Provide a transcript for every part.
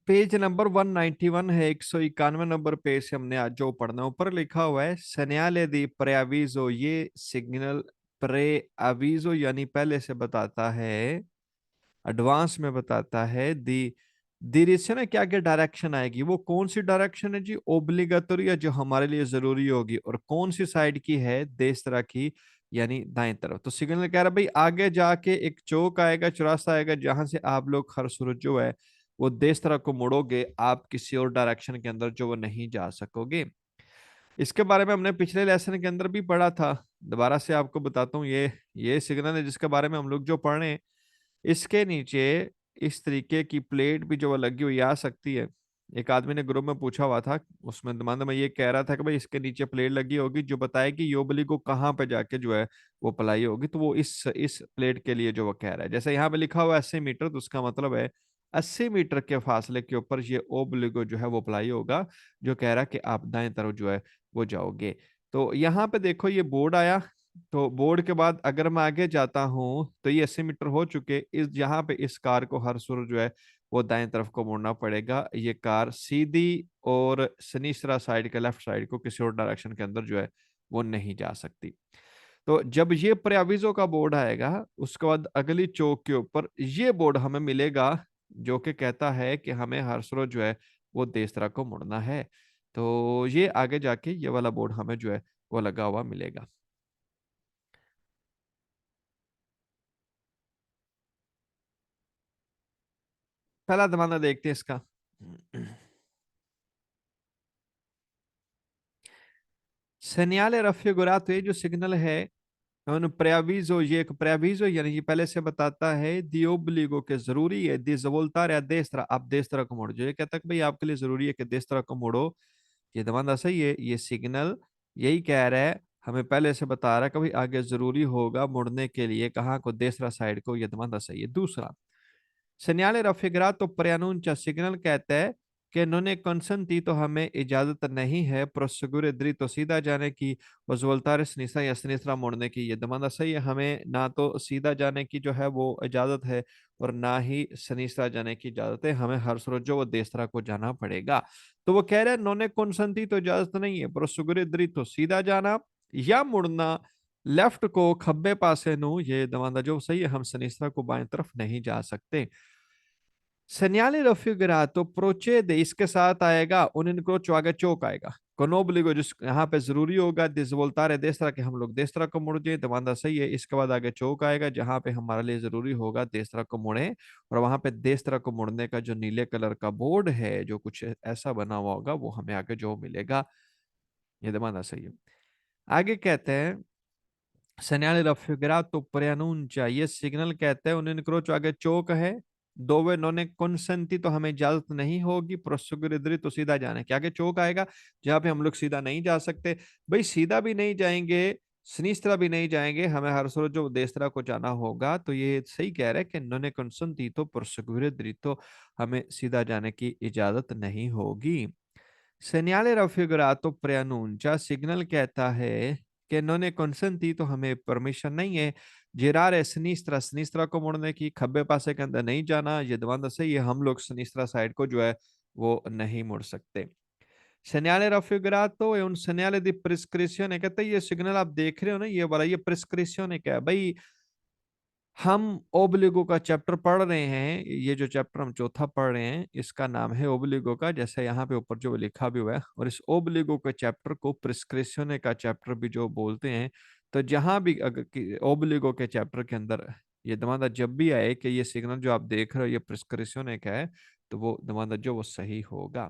Page number 191 है, 191 number page से हमने आज जो पढ़ना है, ऊपर लिखा हुआ है सेनियाले दी प्रेअविजो। ये सिग्नल प्रेअविजो यानी पहले से बताता है, एडवांस में बताता है दी डिरेक्शन है, क्या क्या डायरेक्शन आएगी, वो कौन सी डायरेक्शन है जी, ओब्लिगेटरी है जो हमारे लिए जरूरी होगी, और कौन सी साइड की है, देश तरह की यानी दाएं तरफ। तो सिग्नल कह रहा है भाई आगे जाके एक चौक आएगा, चौरासा आएगा, जहां से आप लोग हर सूरत जो है वो देश तरह को मुड़ोगे, आप किसी और डायरेक्शन के अंदर जो वो नहीं जा सकोगे। इसके बारे में हमने पिछले लेसन के अंदर भी पढ़ा था, दोबारा से आपको बताता हूँ। ये सिग्नल है जिसके बारे में हम लोग जो पढ़ रहे हैं, इसके नीचे इस तरीके की प्लेट भी जो है लगी हुई आ सकती है। एक आदमी ने ग्रुप में पूछा हुआ था, उसमें मतलब मैं ये कह रहा था कि भाई इसके नीचे प्लेट लगी होगी जो बताए कि योबली को कहाँ पे जाके जो है वो पलाई होगी, तो वो इस प्लेट के लिए जो वो कह रहा है, जैसे यहाँ पे लिखा हुआ है 80 मीटर, तो उसका मतलब है 80 मीटर के फासले के ऊपर ये ओब्लिगो जो है वो पलाई होगा, जो कह रहा है कि आप दाएं तरफ जो है वो जाओगे। तो यहाँ पे देखो ये बोर्ड आया, तो बोर्ड के बाद अगर मैं आगे जाता हूँ तो ये 80 मीटर हो चुके, इस यहाँ पे इस कार को हर सुर जो है वो दाएं तरफ को मुड़ना पड़ेगा। ये कार सीधी और सनीसरा साइड के लेफ्ट साइड को किसी और डायरेक्शन के अंदर जो है वो नहीं जा सकती। तो जब ये प्रेअविजो का बोर्ड आएगा, उसके बाद अगली चौक के ऊपर ये बोर्ड हमें मिलेगा जो कि कहता है कि हमें हर सुर जो है वो देश तरह को मुड़ना है। तो ये आगे जाके ये वाला बोर्ड हमें जो है वो लगा हुआ मिलेगा। पहला जमाना देखते हैं इसका। सेनियाले रफिगुरातो, ये जो सिग्नल है उन प्रेविजो, ये एक प्रेविजो यानी ये पहले से बताता है दियोबलिगो के जरूरी है दी जवोल्तार या देस्त्रा, आप देस्त्रा को मोड़ो, जो ये कहता है कि भाई आपके लिए जरूरी है कि देस्त्रा को मोड़ो। ये दमाना सही है, ये सिग्नल यही कह रहा है, हमें पहले से बता रहा है कि भाई आगे जरूरी होगा मुड़ने के लिए कहाँ को, देस्त्रा साइड को। ये दमाना सही है। दूसरा, segnale raffigurato preannuncia सिग्नल कहता है कि इन्होंने कंसंती तो हमें इजाजत नहीं है प्रोसेगुरे दृतो सीधा जाने की, वजवल्तार स्निसा या स्निस्रा मोड़ने की। ये दमाना सही है, हमें ना तो सीधा जाने की जो है वो इजाजत है और ना ही स्निस्रा जाने की इजाजत है, हमें हर सूरत जो वो देसरा को जाना पड़ेगा। तो वो कह रहे हैं नोने कंसंती तो इजाजत नहीं है प्रोसेगुरे दृतो सीधा जाना या मुड़ना लेफ्ट को खब्बे पासे नु, ये दमाना जो सही है, हम सनिस्रा को बाएं तरफ नहीं जा सकते। सेनियाली रफिगरातो प्रोचेदे, इसके साथ आएगा उन इनक्रोचो, आगे चौक आएगा, कोनोबलिगो जिस यहाँ पे जरूरी होगा दिस बोलता रहे देश तरह के, हम लोग देश तरह को मुड़ जाए, दमांदा सही है। इसके बाद आगे चौक आएगा जहाँ पे हमारे लिए जरूरी होगा देश तरह को मुड़े, और वहां पे देश तरह को मुड़ने का जो नीले कलर का बोर्ड है जो कुछ ऐसा बना हुआ होगा वो हमें आगे जो मिलेगा। ये दमांदा सही है। आगे कहते हैं segnale raffigurato preannuncia, ये सिग्नल कहते हैं उन इनक्रोच, आगे चौक है, दोवे नोने कंसेंटी तो हमें इजाजत नहीं होगी प्रोसेगुरिदरी तो सीधा जाने के, आगे चौक आएगा जहाँ पे हम लोग सीधा नहीं जा सकते। भाई सीधा भी नहीं जाएंगे, सिनिस्त्रा भी नहीं जाएंगे, हमें हर सूरत जो देस्त्रा को जाना होगा। तो ये सही कह रहा है कि नोने कंसेंटी तो प्रोसेगुरिदरी तो हमें सीधा जाने की इजाजत नहीं होगी। सेनियाले रफिगरातो preannuncia, सिग्नल कहता है कि इन्होंने कंसेंटी तो हमें परमिशन नहीं है जिरारे सनिस्त्रा, सनिस्त्रा को मुड़ने की, खब्बे पासे के अंदर नहीं जाना। ये दवांदा सही है, हम लोग सनिस्त्रा साइड को जो है वो नहीं मुड़ सकते। सेनियाले रफिगरातो है उन सेनियाले दी प्रिस्क्रिप्शन है, कहते हैं ये सिग्नल आप देख रहे हो ना, ये वाला ये प्रिस्क्रिप्शन है, क्या है भाई, हम ओब्लिगो का चैप्टर पढ़ रहे हैं, ये जो चैप्टर हम चौथा पढ़ रहे हैं इसका नाम है ओब्लिगो का, जैसे यहाँ पे ऊपर जो लिखा भी हुआ है, और इस ओब्लिगो के चैप्टर को प्रिस्क्रिप्शन का चैप्टर भी जो बोलते हैं। तो जहां भी अगर ओब्लिगो के चैप्टर के अंदर ये दमादा जब भी आए कि ये सिग्नल जो आप देख रहे हो ये प्रिस्क्रिप्शन का है, तो वो दमादा जो वो सही होगा।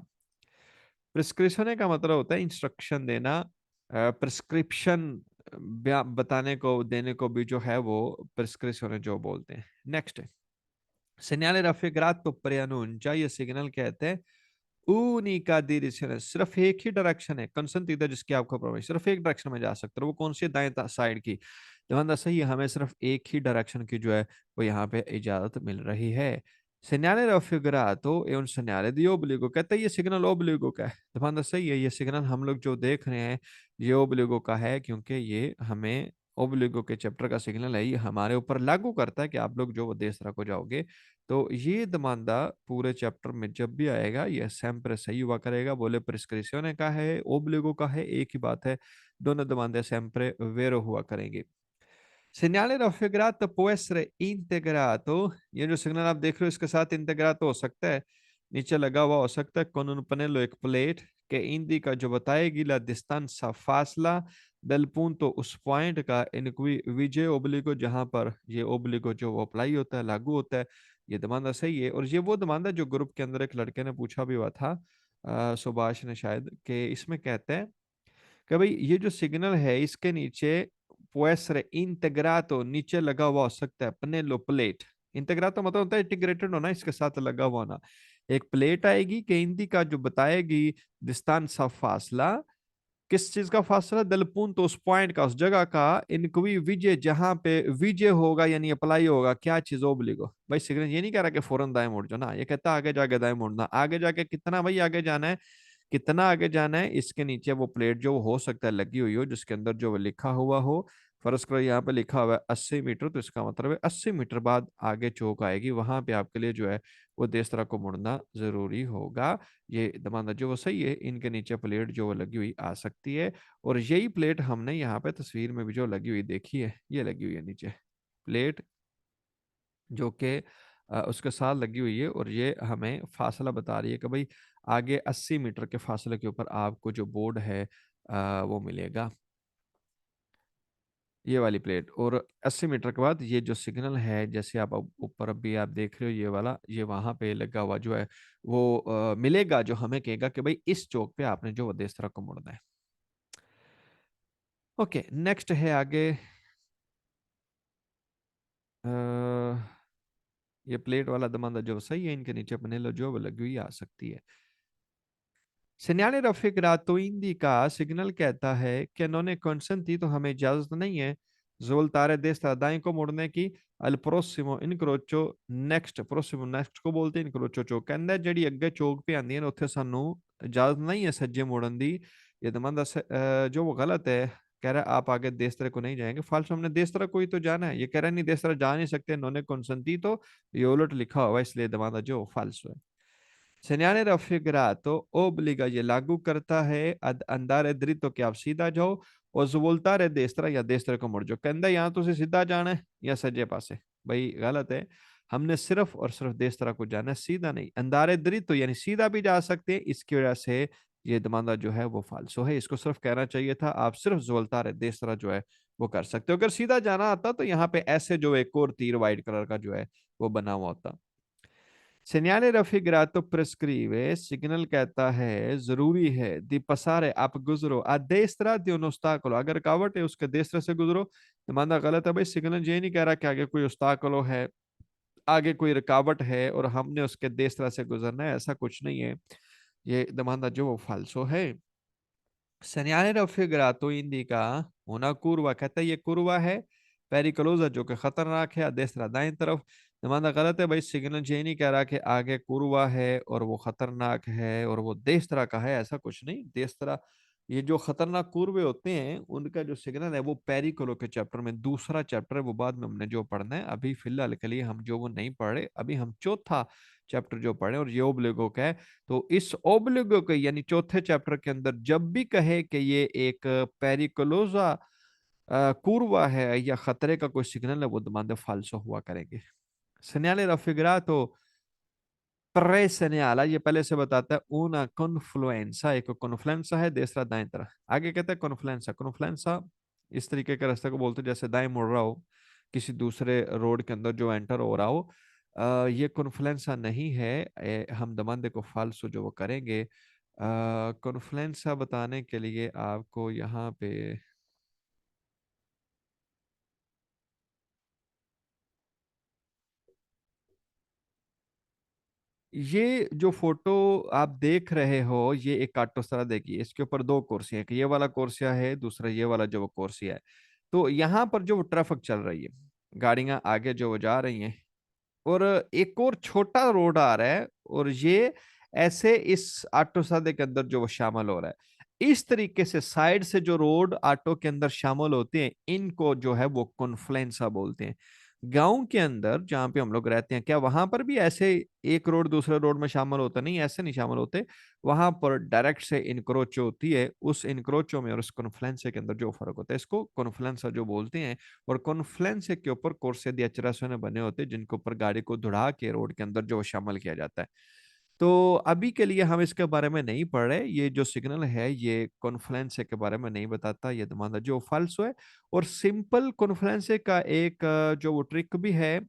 प्रिस्क्रिप्शन का मतलब होता है इंस्ट्रक्शन देना, प्रिस्क्रिप्शन बताने को देने को भी जो है वो प्रिस्क्रिप्शन जो बोलते हैं। नेक्स्ट है segnale raffigurato preannuncia, ये सिग्नल कहते हैं उनिका डिरेक्शन, सिर्फ एक ही डायरेक्शन है, कंसन थीटा जिसकी आपको प्रॉब्लम, सिर्फ एक डायरेक्शन में जा सकते हो, वो कौन सी, दाएं साइड की। जवान सही है, हमें सिर्फ एक ही डायरेक्शन की जो है वो यहाँ पे इजाजत मिल रही है। segnale raffigurato e un segnale di obbligo, कहते हैं ये सिग्नल ओब्लिगो का है। जवान सही है, ये सिग्नल हम लोग जो देख रहे हैं ये ओब्लिगो का है, क्योंकि ये हमें ओब्लिगो के चैप्टर का सिग्नल है, ये हमारे ऊपर लागू करता है कि आप लोग जो वो देश तरह को जाओगे। तो ये दमांदा पूरे चैप्टर में जब भी आएगा ये sempre सही हुआ करेगा। बोले प्रिस्क्रिप्शन का है, ओब्लिगो का है, एक ही बात है, दोनों दमांदे sempre vero हुआ करेंगे। Segnale raffigurato può essere integrato, ये जो सिग्नल आप देख रहे हो इसके साथ इंटीग्रेट हो सकता है, नीचे लगा हुआ हो सकता है con un pannello एक प्लेट के indica जो बताएगी la distanza फासला del punto उस पॉइंट का in cui vige obbligo जहां पर ये ओब्लिगो जो वो अप्लाई होता है, लागू होता है। ये दमांदा सही है। और ये वो दमांदा जो ग्रुप के अंदर एक लड़के ने पूछा भी हुआ था, सुभाष ने शायद, कि इसमें कहते हैं कि भाई ये जो सिग्नल है इसके नीचे पुएस्रे इंटेग्रातो नीचे लगा हुआ हो सकता है पनेलो प्लेट। इंटेग्रातो मतलब होता है इंटीग्रेटेड होना, इसके साथ लगा हुआ होना। एक प्लेट आएगी कि हिंदी का जो बताएगी दिस्तान सा फासला, किस चीज का फासला, दलपून तो उस पॉइंट का, उस जगह का, इनक्वी विजय जहां पे विजय होगा यानी अप्लाई होगा क्या चीज, ओब्लिगो। भाई सिग्नल ये नहीं कह रहा कि फौरन दाएं मुड़ जाओ ना, ये कहता है आगे जाके दाएं मुड़ना। आगे जाके कितना भाई आगे जाना है, कितना आगे जाना है, इसके नीचे वो प्लेट जो हो सकता है लगी हुई हो जिसके अंदर जो वो लिखा हुआ हो। फर्ज करो यहाँ पे लिखा हुआ है 80 मीटर, तो इसका मतलब है 80 मीटर बाद आगे चौक आएगी, वहां पे आपके लिए जो है वो देश तरह को मुड़ना जरूरी होगा। ये दमाना जो वो सही है, इनके नीचे प्लेट जो वो लगी हुई आ सकती है। और यही प्लेट हमने यहाँ पे तस्वीर में भी जो लगी हुई देखी है, ये लगी हुई है नीचे प्लेट, जो कि उसके साथ लगी हुई है। और ये हमें फासला बता रही है कि भाई आगे 80 मीटर के फासले के ऊपर आपको जो बोर्ड है वो मिलेगा, ये वाली प्लेट। और 80 मीटर के बाद ये जो सिग्नल है, जैसे आप ऊपर अभी आप देख रहे हो ये वाला, ये वहां पे लगा हुआ जो है वो मिलेगा, जो हमें कहेगा कि भाई इस चौक पे आपने जो वो इस तरह को मुड़ना है। ओके, नेक्स्ट है आगे। अ, ये प्लेट वाला दमांदा जो सही है, इनके नीचे पनेलो जो वो लगी हुई आ सकती है। Segnale raffigurato indica, सिग्नल कहता है कि non è consentito, तो हमें इजाजत नहीं है जोल्तारे देस्ता दाएं को मुड़ने की, अल प्रोसिमो इनक्रोचो नेक्स्ट, प्रोसिमो नेक्स्ट को बोलते हैं इनक्रोचो चो, कहंदा है ਜਿਹੜੀ ਅੱਗੇ ਚੌਕ पे आंदी है ना ਉੱਥੇ ਸਾਨੂੰ इजाजत नहीं है सज्जे मुड़न दी। ये दमांदा जो वो गलत है, कह रहा है आप आगे देस्तर को नहीं जाएंगे, फाल्स हमने देस्तर को ही तो जाना है। ये कह रहा है नहीं देस्तर जा नहीं सकते, नोने कॉन्सेंटी, तो ये उलट लिखा हुआ है, इसलिए दमांदा जो फाल्स है। Segnale raffigurato obbliga, ये लागू करता है अंदारे दृतो कि आप सीधा जाओ, और जुवोल्तारे देस्त्रा या देस्त्रे को मुड़ जाओ। कहंदा यहाँ तुझे सीधा जाना है या सज्जे पासे, भाई गलत है। हमने सिर्फ और सिर्फ देस्त्रा को जाना है, सीधा नहीं। अंदारे दृतो यानी सीधा भी जा सकते हैं, इसकी वजह से ये दमांदा जो है वो फाल्सो है। इसको सिर्फ कहना चाहिए था आप सिर्फ जुवोल्तारे देस्त्रा जो है वो कर सकते हो। अगर सीधा जाना आता तो यहाँ पे ऐसे जो एक और तीर व्हाइट कलर का जो है वो बना हुआ होता। Segnale raffigurato prescrive, सिग्नल कहता है जरूरी है, दी पसारे आप गुजरो a destra di un ostacolo, अगर रुकावट है उसके देस्त्र से गुजरो। तो माना गलत है भाई, सिग्नल ये नहीं कह रहा कि आगे कोई उस्ताकलो है, आगे कोई रुकावट है और हमने उसके देस्त्रा से गुजरना है, ऐसा कुछ नहीं है। ये दमांदा जो वो फाल्सो है। Segnale raffigurato indica una curva, कहता है ये कुरवा है, पेरिकलोजा जो कि खतरनाक है, देसरा दाएं तरफ। नमाना गलत है भाई, सिग्नल ये नहीं कह रहा कि आगे कुरवा है और वो खतरनाक है और वो देश तरह का है, ऐसा कुछ नहीं। देश तरह ये जो खतरनाक कुरवे होते हैं उनका जो सिग्नल है वो पेरिकोलो के चैप्टर में, दूसरा चैप्टर है, वो बाद में हमने जो पढ़ना है। अभी फिलहाल के लिए हम जो वो नहीं पढ़ रहे, अभी हम चौथा चैप्टर जो पढ़े और ये ओब्लिगो का है। तो इस ओब्लिगो के यानी चौथे चैप्टर के अंदर जब भी कहे कि ये एक पेरिकोलोजा कुर्वा है या खतरे का कोई सिग्नल है, वो दमांदे फाल्सो हुआ करेंगे। segnale raffigurato pre-segnala, ये पहले से बताता है una confluenza, एक कॉन्फ्लुएंसा है, दूसरा दाएं तरफ। आगे कहते हैं कॉन्फ्लुएंसा, कॉन्फ्लुएंसा इस तरीके का रास्ते को बोलते हैं जैसे दाएं मुड़ रहा हो किसी दूसरे रोड के अंदर जो एंटर हो रहा हो। ये कॉन्फ्लुएंसा नहीं है। हम दमांदे को फाल्सो जो वो करेंगे। कॉन्फ्लुएंसा बताने के लिए आपको यहाँ पे ये जो फोटो आप देख रहे हो, ये एक काटोसरा देखिए, इसके ऊपर दो कुर्सियां, एक ये वाला कुर्सिया है, दूसरा ये वाला जो वो कुर्सिया है। तो यहाँ पर जो ट्रैफिक चल रही है, गाड़ियां आगे जो वो जा रही हैं, और एक और छोटा रोड आ रहा है, और ये ऐसे इस ऑटो सादे के अंदर जो वो शामिल हो रहा है। इस तरीके से साइड से जो रोड ऑटो के अंदर शामिल होते हैं, इनको जो है वो कॉन्फ्लुएंसा बोलते हैं। गांव के अंदर जहां पे हम लोग रहते हैं, क्या वहां पर भी ऐसे एक रोड दूसरे रोड में शामिल होता? नहीं, ऐसे नहीं शामिल होते। वहां पर डायरेक्ट से इनक्रोच होती है, उस इनक्रोचो में और उस कॉन्फ्लुएंसा के अंदर जो फर्क होता है, इसको कॉन्फ्लुएंसा जो बोलते हैं। और कॉन्फ्लुएंसा के ऊपर कोर्से दी अचरासोने बने होते हैं, जिनके ऊपर गाड़ी को दौड़ा के रोड के अंदर जो शामिल किया जाता है। तो अभी के लिए हम इसके बारे में नहीं पढ़ रहे। ये जो सिग्नल है ये कॉन्फ्लुएंस के बारे में नहीं बताता, ये तुम्हारा जो फाल्सो है। और सिंपल कॉन्फ्लुएंस का एक जो वो ट्रिक भी है,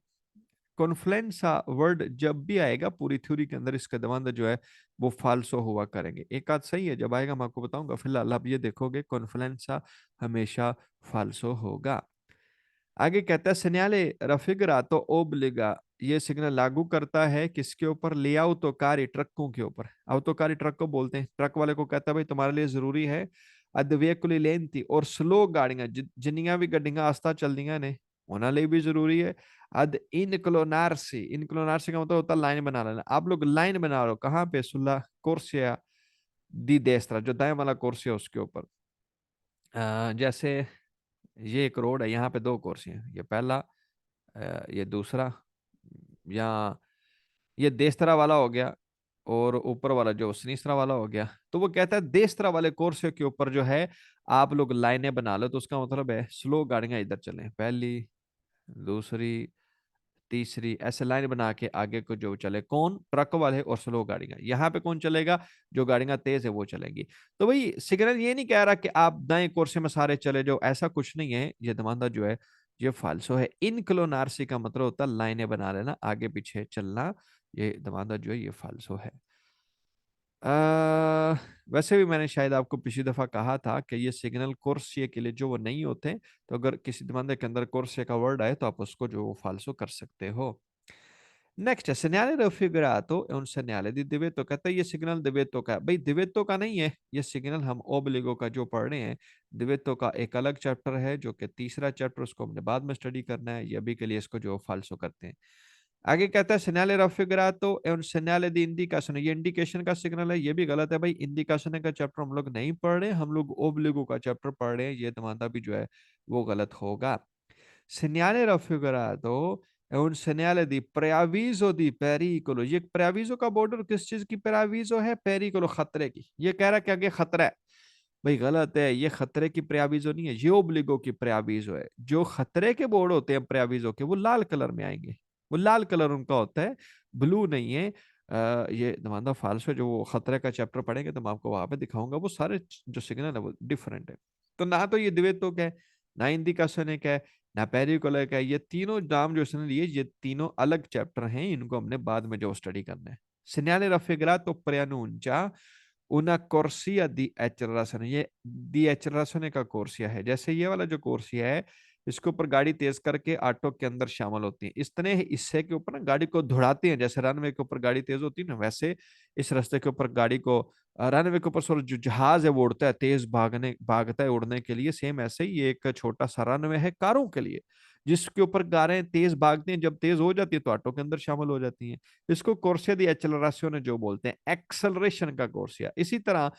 कॉन्फ्लुएंसा वर्ड जब भी आएगा पूरी थ्योरी के अंदर, इसका दमांदा जो है वो फाल्सो हुआ करेंगे। एक आध सही है, जब आएगा मैं आपको बताऊंगा। फिलहाल आप ये देखोगे कॉन्फ्लुएंसा हमेशा फाल्सो होगा। आगे कहता है सेन्याले रफिगरातो ओब्लिगा, ये सिग्नल लागू करता है किसके ऊपर? ले autoकारी ट्रकों के ऊपर। autoकारी ट्रक को बोलते हैं, ट्रक वाले को कहता है भाई तुम्हारे लिए जरूरी है अद वेहिकुली लेंथी और स्लो गाड़ियां जिन्नियां भी गड्डियां आस्ता चलदियां ने उन्हें लिए भी जरूरी है। अद इनक्लोनारसी, इनक्लोनारसी का मतलब होता है लाइन बना लेना। आप लोग लाइन बना रहे हो कहाँ पे? सुल्ला कोर्सिया दी देस्त्रा, जो दाएं वाला कोर्सिया उसके ऊपर। जैसे ये एक रोड है, यहाँ पे दो कुर्सी हैं, ये पहला, ये दूसरा, या ये देस्तरा वाला हो गया और ऊपर वाला जो सनीसरा वाला हो गया। तो वो कहता है देस्तरा वाले कोर्से के ऊपर जो है आप लोग लाइनें बना लो, तो उसका मतलब है स्लो गाड़ियां इधर चलें, पहली, दूसरी, तीसरी, ऐसे लाइन बना के आगे को जो चले, कौन? ट्रक वाले और स्लो गाड़ियां। यहाँ पे कौन चलेगा? जो गाड़ियां तेज है वो चलेंगी। तो भाई सिग्नल ये नहीं कह रहा कि आप दाएं कोर्से में सारे चले जाओ, ऐसा कुछ नहीं है। ये दमांदा जो है ये फाल्सो है। इनक्लोनार्सी का मतलब होता है लाइनें बना लेना, आगे पीछे चलना। ये दमांदा जो है ये फाल्सो है। आ, वैसे भी मैंने शायद आपको पिछली दफा कहा था कि ये सिग्नल कोर्सिया के लिए जो वो नहीं होते, तो अगर किसी दमांदे के अंदर कोर्सिया का वर्ड आए तो आप उसको जो वो फाल्सो कर सकते हो। नेक्स्ट है segnale raffigurato è un segnale di Divetto, कहता है ये सिग्नल दिवेतो का है। भाई दिवेतो का नहीं है ये सिग्नल, हम ओब्लिगो का जो पढ़ रहे हैं। दिवेतो का एक अलग चैप्टर है जो कि तीसरा चैप्टर, उसको हमने बाद में स्टडी करना है। ये अभी के लिए इसको जो फाल्सो करते हैं। आगे कहता है segnale raffigurato è un segnale di indicazione, ये इंडिकेशन का सिग्नल है। ये भी गलत है भाई, इंडिकेशन का चैप्टर हम लोग नहीं पढ़ रहे, हम लोग ओब्लिगो का चैप्टर पढ़ रहे हैं। ये तुम्हारा भी जो है वो गलत होगा। Segnale raffigurato è un segnale di preavviso di pericolo। ये preavviso का बॉर्डर किस चीज की preavviso है? पेरिकोलो, खतरे की। ये कह रहा है कि आगे खतरा है। भाई गलत है, ये खतरे की preavviso नहीं है, ये ओब्लिगो की preavviso है। जो खतरे के बोर्ड होते हैं preavviso के, वो लाल कलर में आएंगे, वो लाल कलर उनका होता है, ब्लू नहीं है। ये दमांदा फाल्सो जो वो खतरे का चैप्टर पढ़ेंगे तो मैं आपको वहां पे दिखाऊंगा, वो सारे जो सिग्नल है वो डिफरेंट है। तो ना तो ये द्विवेतो का है, ना हिंदी का सैनिक है, ना पेरिकुलर का है। ये तीनों नाम जो इसने लिए ये तीनों अलग चैप्टर हैं, इनको हमने बाद में जो स्टडी करना है। Segnale raffigurato preannuncia una corsia di accelerazione, ये दी एक्सेलरेशन का कोर्सिया है। जैसे ये वाला जो कोर्सिया है, इसके ऊपर गाड़ी तेज करके ऑटो के अंदर शामिल होती है। इस तरह हिस्से के ऊपर ना गाड़ी को दौड़ाते हैं, जैसे रनवे के ऊपर गाड़ी तेज होती है ना, वैसे इस रास्ते के ऊपर गाड़ी को, रनवे के ऊपर सॉरी जो जहाज है वो उड़ता है तेज भागता है उड़ने के लिए, सेम ऐसे ही ये एक छोटा सा रनवे है कारों के लिए, जिसके ऊपर कारें तेज भागती हैं। जब तेज हो जाती है तो ऑटो के अंदर शामिल हो जाती हैं। इसको कोर्सिया दी एक्सेलरेशन जो बोलते हैं, एक्सेलरेशन का कोर्सिया। इसी तरह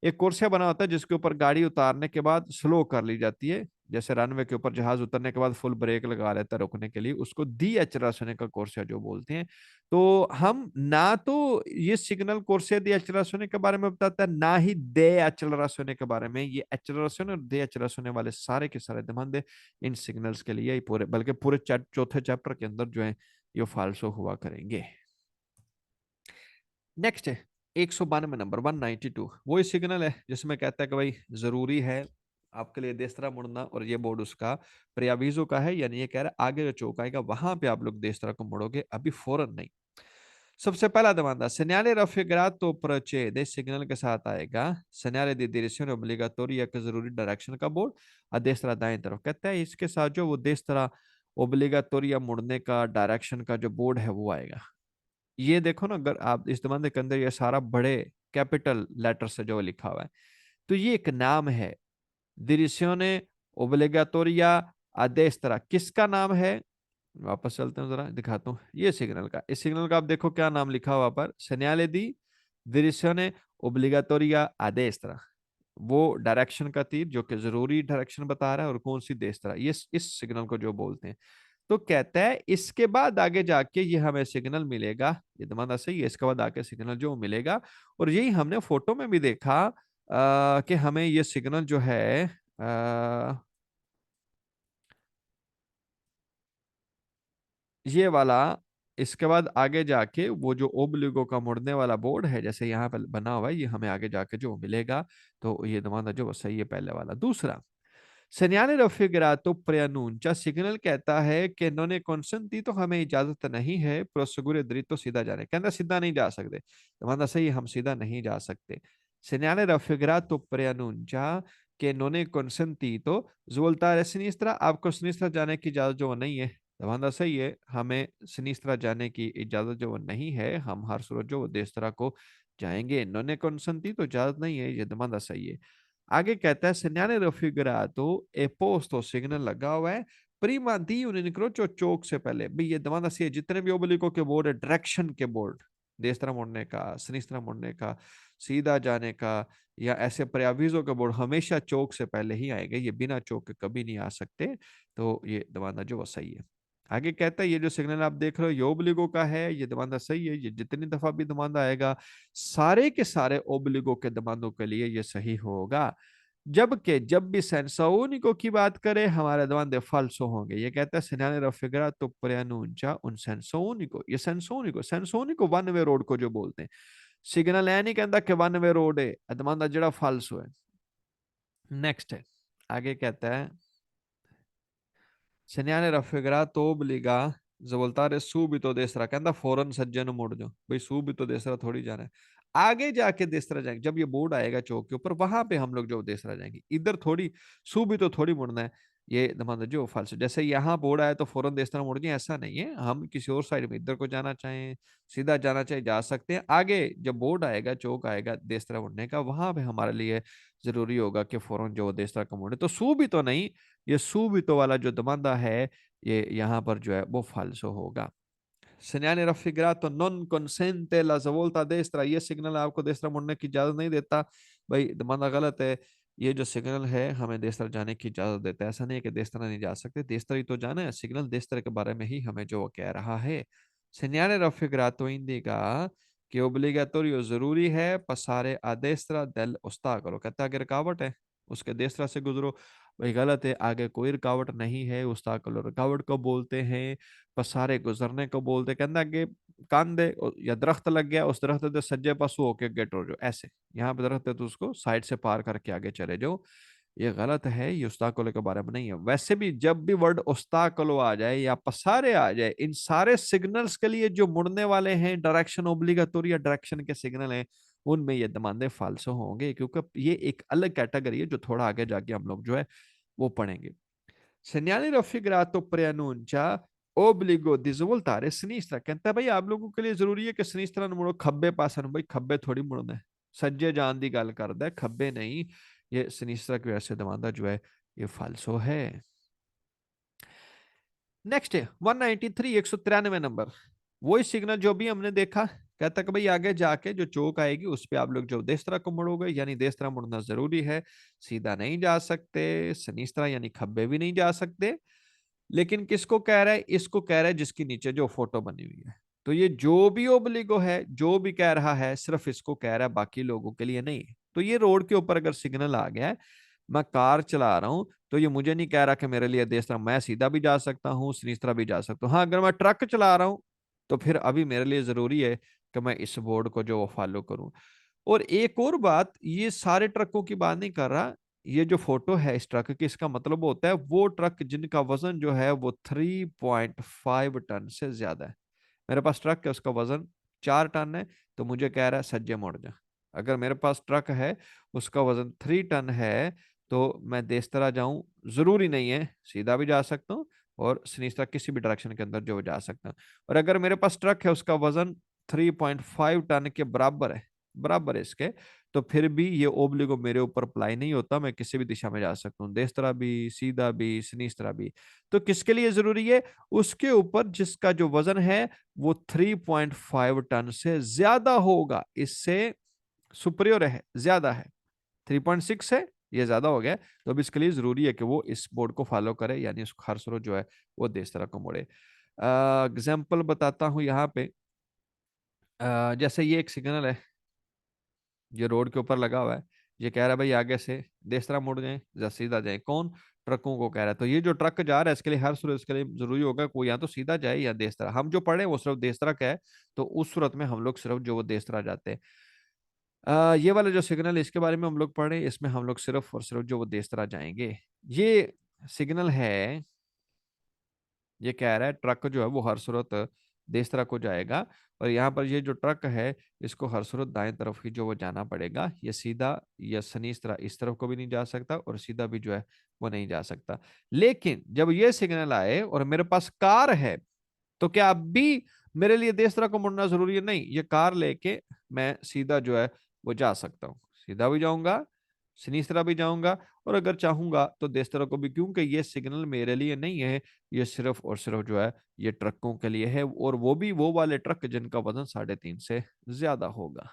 एक कोर्सिया बना होता है जिसके ऊपर गाड़ी उतारने के बाद स्लो कर ली जाती है, जैसे रनवे के ऊपर जहाज उतरने के बाद फुल ब्रेक लगा लेता है रोकने के लिए, उसको दी एक्सेलरेशन का कोर्सिया जो बोलते हैं। तो हम ना तो ये सिग्नल कोर्सिया दी एक्सेलरेशन के बारे में बताता है, ना ही दे एक्सेलरेशन के बारे में। ये एक्सेलरेशन और दे एक्सेलरेशन वाले सारे के सारे दमंदे इन सिग्नल्स के लिए ही पूरे, बल्कि पूरे चौथे चैप्टर के अंदर जो है ये फाल्सो हुआ करेंगे। नेक्स्ट है 192 नंबर 192, वो सिग्नल है जिसमें कहता है कि भाई जरूरी है आपके लिए देश तरह मुड़ना, और ये बोर्ड उसका प्रियावीजो का है, यानी ये कह रहा है आगे जो चौक आएगा वहां पे आप लोग देश तरह को मुड़ोगे, अभी फौरन नहीं। सबसे पहला दमांदा segnale raffigurato procede, सिग्नल के साथ आएगा segnale di direzione obbligatoria का जरूरी डायरेक्शन का बोर्ड, और देश तरह दाएं तरफ, कहता है इसके साथ जो वो देश तरह ओब्लिगाटोरिया मुड़ने का डायरेक्शन का जो बोर्ड है वो आएगा। ये देखो ना, अगर आप इस दमांदे के अंदर ये सारा बड़े कैपिटल लेटर से जो लिखा हुआ है, तो ये एक नाम है, दिरिसियोने ओब्लिगाटोरिया अडेस्त्रा, किसका नाम है? वापस चलते हैं, जरा दिखाता हूँ ये सिग्नल का। इस सिग्नल का आप देखो क्या नाम लिखा हुआ पर, segnale di direzione obbligatoria a destra, वो डायरेक्शन का तीर जो कि जरूरी डायरेक्शन बता रहा है, और कौन सी देश तरह, ये इस सिग्नल को जो बोलते हैं। तो कहता है इसके बाद आगे जाके ये हमें सिग्नल मिलेगा, ये दमाना सही है, इसके बाद आके सिग्नल जो मिलेगा, और यही हमने फोटो में भी देखा कि हमें ये सिग्नल जो है ये वाला, इसके बाद आगे जाके वो जो ओब्लिगो का मुड़ने वाला बोर्ड है जैसे यहाँ पर बना हुआ है, ये हमें आगे जाके जो मिलेगा। तो ये दमाना जो सही है पहले वाला। दूसरा, segnale raffigurato preannuncia, सिग्नल कहता है कि non è consentito, हमें इजाजत नहीं है proseguire dritto, सीधा जाने, कहता सीधा नहीं जा सकते, तुम्हारा सही, हम सीधा नहीं जा सकते। segnale raffigurato preannuncia कि non è consentito svoltare a sinistra, आपको sinistra जाने की इजाजत जो वो नहीं है, तुम्हारा सही है, हमें sinistra जाने की इजाजत जो वो नहीं है, हम हर सूरत जो destra को जाएंगे। non è consentito इजाजत नहीं है, ये तुम्हारा सही है। आगे कहता है segnale raffigurato è posto, सिग्नल लगा हुआ है prima di un incrocio, चौक से पहले। भाई ये दमाना सी है, जितने भी ओबलिको के बोर्ड है, डायरेक्शन के बोर्ड, देश तरह मुड़ने का, सिनिस्tra मुड़ने का, सीधा जाने का, या ऐसे प्रयाविजो के बोर्ड हमेशा चौक से पहले ही आएंगे, ये बिना चौक के कभी नहीं आ सकते। तो ये दमाना जो वो सही है। आगे कहता है ये जो सिग्नल आप देख रहे हो ये ओबलिगो का है, ये दमाना सही है, ये जितनी दफा भी दमाना आएगा सारे के सारे ओबलिगो के दमानों के लिए ये सही होगा। जबकि जब भी सेंसोनिको की बात करें हमारे दमांदे फाल्सो होंगे। ये कहता है segnale raffigurato preannuncia un sensonico, ये सेंसोनिको, सेंसोनिको वन वे रोड को जो बोलते हैं, सिग्नल है नहीं कहता कि वन वे रोड है, दमांदा जड़ा फाल्सो है। नेक्स्ट है, आगे कहता है segnale raffigurato obbliga svoltare subito destra, कहता फौरन सज्जन मुड़ जाओ, भाई subito destra थोड़ी जाना है, आगे जाके देसरा जाएंगे, जब ये बोर्ड आएगा चौक के ऊपर वहां पे हम लोग जो देसरा जाएंगे, इधर थोड़ी subito थोड़ी मुड़ना है। ये मतलब जो फालसो, जैसे यहाँ बोर्ड आया तो फौरन देसरा मुड़ जाए, ऐसा नहीं है, हम किसी और साइड में इधर को जाना चाहें, सीधा जाना चाहे जा सकते हैं। आगे जब बोर्ड आएगा चौक आएगा देसरा मुड़ने का, वहां पे हमारे लिए जरूरी होगा कि फौरन जो देसरा का मुड़े। तो subito नहीं, ये subito वाला जो दमांदा है ये यहाँ पर जो है वो फाल्सो होगा। segnale raffigurato non consente la svolta a destra, ये सिग्नल आपको देसरा मुड़ने की इजाजत नहीं देता। भाई दमांदा गलत है, ये जो सिग्नल है हमें देसरा जाने की इजाजत देता है, ऐसा नहीं है कि देसरा नहीं जा सकते, देसरा ही तो जाना है, सिग्नल देसरा के बारे में ही हमें जो कह रहा है। segnale raffigurato indica कि ओब्लिगाटोरियो जरूरी है पसारे a destra del ostacolo, कहता है अगर रुकावट है उसके देसरा से गुजरो। भाई गलत है, आगे कोई रुकावट नहीं है, उस्ताकलो रुकावट को बोलते हैं, पसारे गुजरने को बोलते, कहना आगे कंधे या दरख्त लग गया, उस दरख्त से सज्जे पासू होके गेट हो जाओ, ऐसे यहाँ पे दरख्त है तो उसको साइड से पार करके आगे चले जाओ। ये गलत है, ये उस्ताकलो के बारे में नहीं है। वैसे भी जब भी वर्ड उस्ताकलो आ जाए या पसारे आ जाए, इन सारे सिग्नल्स के लिए जो मुड़ने वाले हैं डायरेक्शन ओब्लिगाटोरी या डायरेक्शन के सिग्नल हैं, उनमें ये दमांदे फाल्सो होंगे, क्योंकि ये एक अलग कैटेगरी है जो थोड़ा आगे जाके हम लोग जो है वो पढ़ेंगे। segnale raffigurato preannuncia obbligo di svoltare a sinistra, कहता है भाई आप लोगों के लिए जरूरी है कि sinistra न मुड़ो, खब्बे पास भाई खब्बे थोड़ी मुड़ना है, सज्जे जान दी गल करदा है, खब्बे नहीं। ये sinistra की वजह से दमांदा जो है ये फाल्सो है। नेक्स्ट है 193, 193 नंबर, वही सिग्नल जो भी हमने देखा, कहता कि भाई आगे जाके जो चौक आएगी उस पे आप लोग जो देश तरह को मुड़ोगे, यानी देश तरह मुड़ना जरूरी है, सीधा नहीं जा सकते, सनीस तरह यानी खब्बे भी नहीं जा सकते। लेकिन किसको कह रहा है, इसको कह रहा है जिसके नीचे जो फोटो बनी हुई है। तो ये जो भी ओब्लिगो है जो भी कह रहा है सिर्फ इसको कह रहा है, बाकी लोगों के लिए नहीं। तो ये रोड के ऊपर अगर सिग्नल आ गया है, मैं कार चला रहा हूं, तो ये मुझे नहीं कह रहा कि मेरे लिए देश तरह, मैं सीधा भी जा सकता हूँ सिनिस्त्रा भी जा सकता हूँ। हाँ अगर मैं ट्रक चला रहा हूँ तो फिर अभी मेरे लिए जरूरी है कि मैं इस बोर्ड को जो फॉलो करूं। और एक और बात, ये सारे ट्रकों की बात नहीं कर रहा, ये जो फोटो है इस ट्रक की, इसका मतलब होता है वो ट्रक जिनका वजन जो है वो 3.5 टन से ज्यादा है। मेरे पास ट्रक है उसका वजन 4 टन है, तो मुझे कह रहा है सज्जे मुड़ जा। अगर मेरे पास ट्रक है उसका वजन 3 टन है, तो मैं देश तरह जाऊं, जरूरी नहीं है, सीधा भी जा सकता हूँ और सिनिस्ता किसी भी डायरेक्शन के अंदर जो जा सकता हूँ। और अगर मेरे पास ट्रक है उसका वजन 3.5 टन के बराबर है इसके, तो फिर भी ये ओब्लिगो मेरे ऊपर अप्लाई नहीं होता, मैं किसी भी दिशा में जा सकता हूँ, देश तरह भी, सीधा भी, सिनीस तरह भी। तो किसके लिए जरूरी है, उसके ऊपर जिसका जो वजन है वो 3.5 टन से ज्यादा होगा, इससे सुपरियर है, ज्यादा है। 3.6 है, ये ज्यादा हो गया है। तो अब इसके लिए जरूरी है कि वो इस बोर्ड को फॉलो करे, यानी उसको हर स्रोत जो है वो देश तरह को मोड़े। एग्जाम्पल बताता हूँ यहाँ पे। जैसे ये एक सिग्नल है, ये रोड के ऊपर लगा हुआ है, ये कह रहा है भाई आगे से देस तरह मुड़ जाए या सीधा जाए, कौन? ट्रकों को कह रहा है। तो ये जो ट्रक जा रहा है इसके लिए हर सूरत, इसके लिए जरूरी होगा कोई या तो सीधा जाए या देस तरह। हम जो पढ़े हैं वो सिर्फ देस तरह का है, तो उस सूरत में हम लोग सिर्फ जो वो देस तरह जाते हैं। ये वाला जो सिग्नल है इसके बारे में हम लोग पढ़े, इसमें हम लोग सिर्फ और सिर्फ जो वो देस तरह जाएंगे। ये सिग्नल है, ये कह रहा है ट्रक जो है वो हर सूरत देश तरफ को जाएगा, और यहाँ पर ये जो ट्रक है इसको हर सूरत दाएं तरफ ही जो वो जाना पड़ेगा। ये सीधा या सनी इस तरफ को भी नहीं जा सकता, और सीधा भी जो है वो नहीं जा सकता। लेकिन जब ये सिग्नल आए और मेरे पास कार है, तो क्या अब भी मेरे लिए देश तरफ को मुड़ना जरूरी है? नहीं, ये कार लेके मैं सीधा जो है वो जा सकता हूँ, सीधा भी जाऊंगा, सिनीस्त्रा भी जाऊंगा, और अगर चाहूंगा तो देश तरफ को भी, क्योंकि ये सिग्नल मेरे लिए नहीं है, ये सिर्फ और सिर्फ जो है ये ट्रकों के लिए है, और वो भी वो वाले ट्रक जिनका वजन 3.5 से ज्यादा होगा।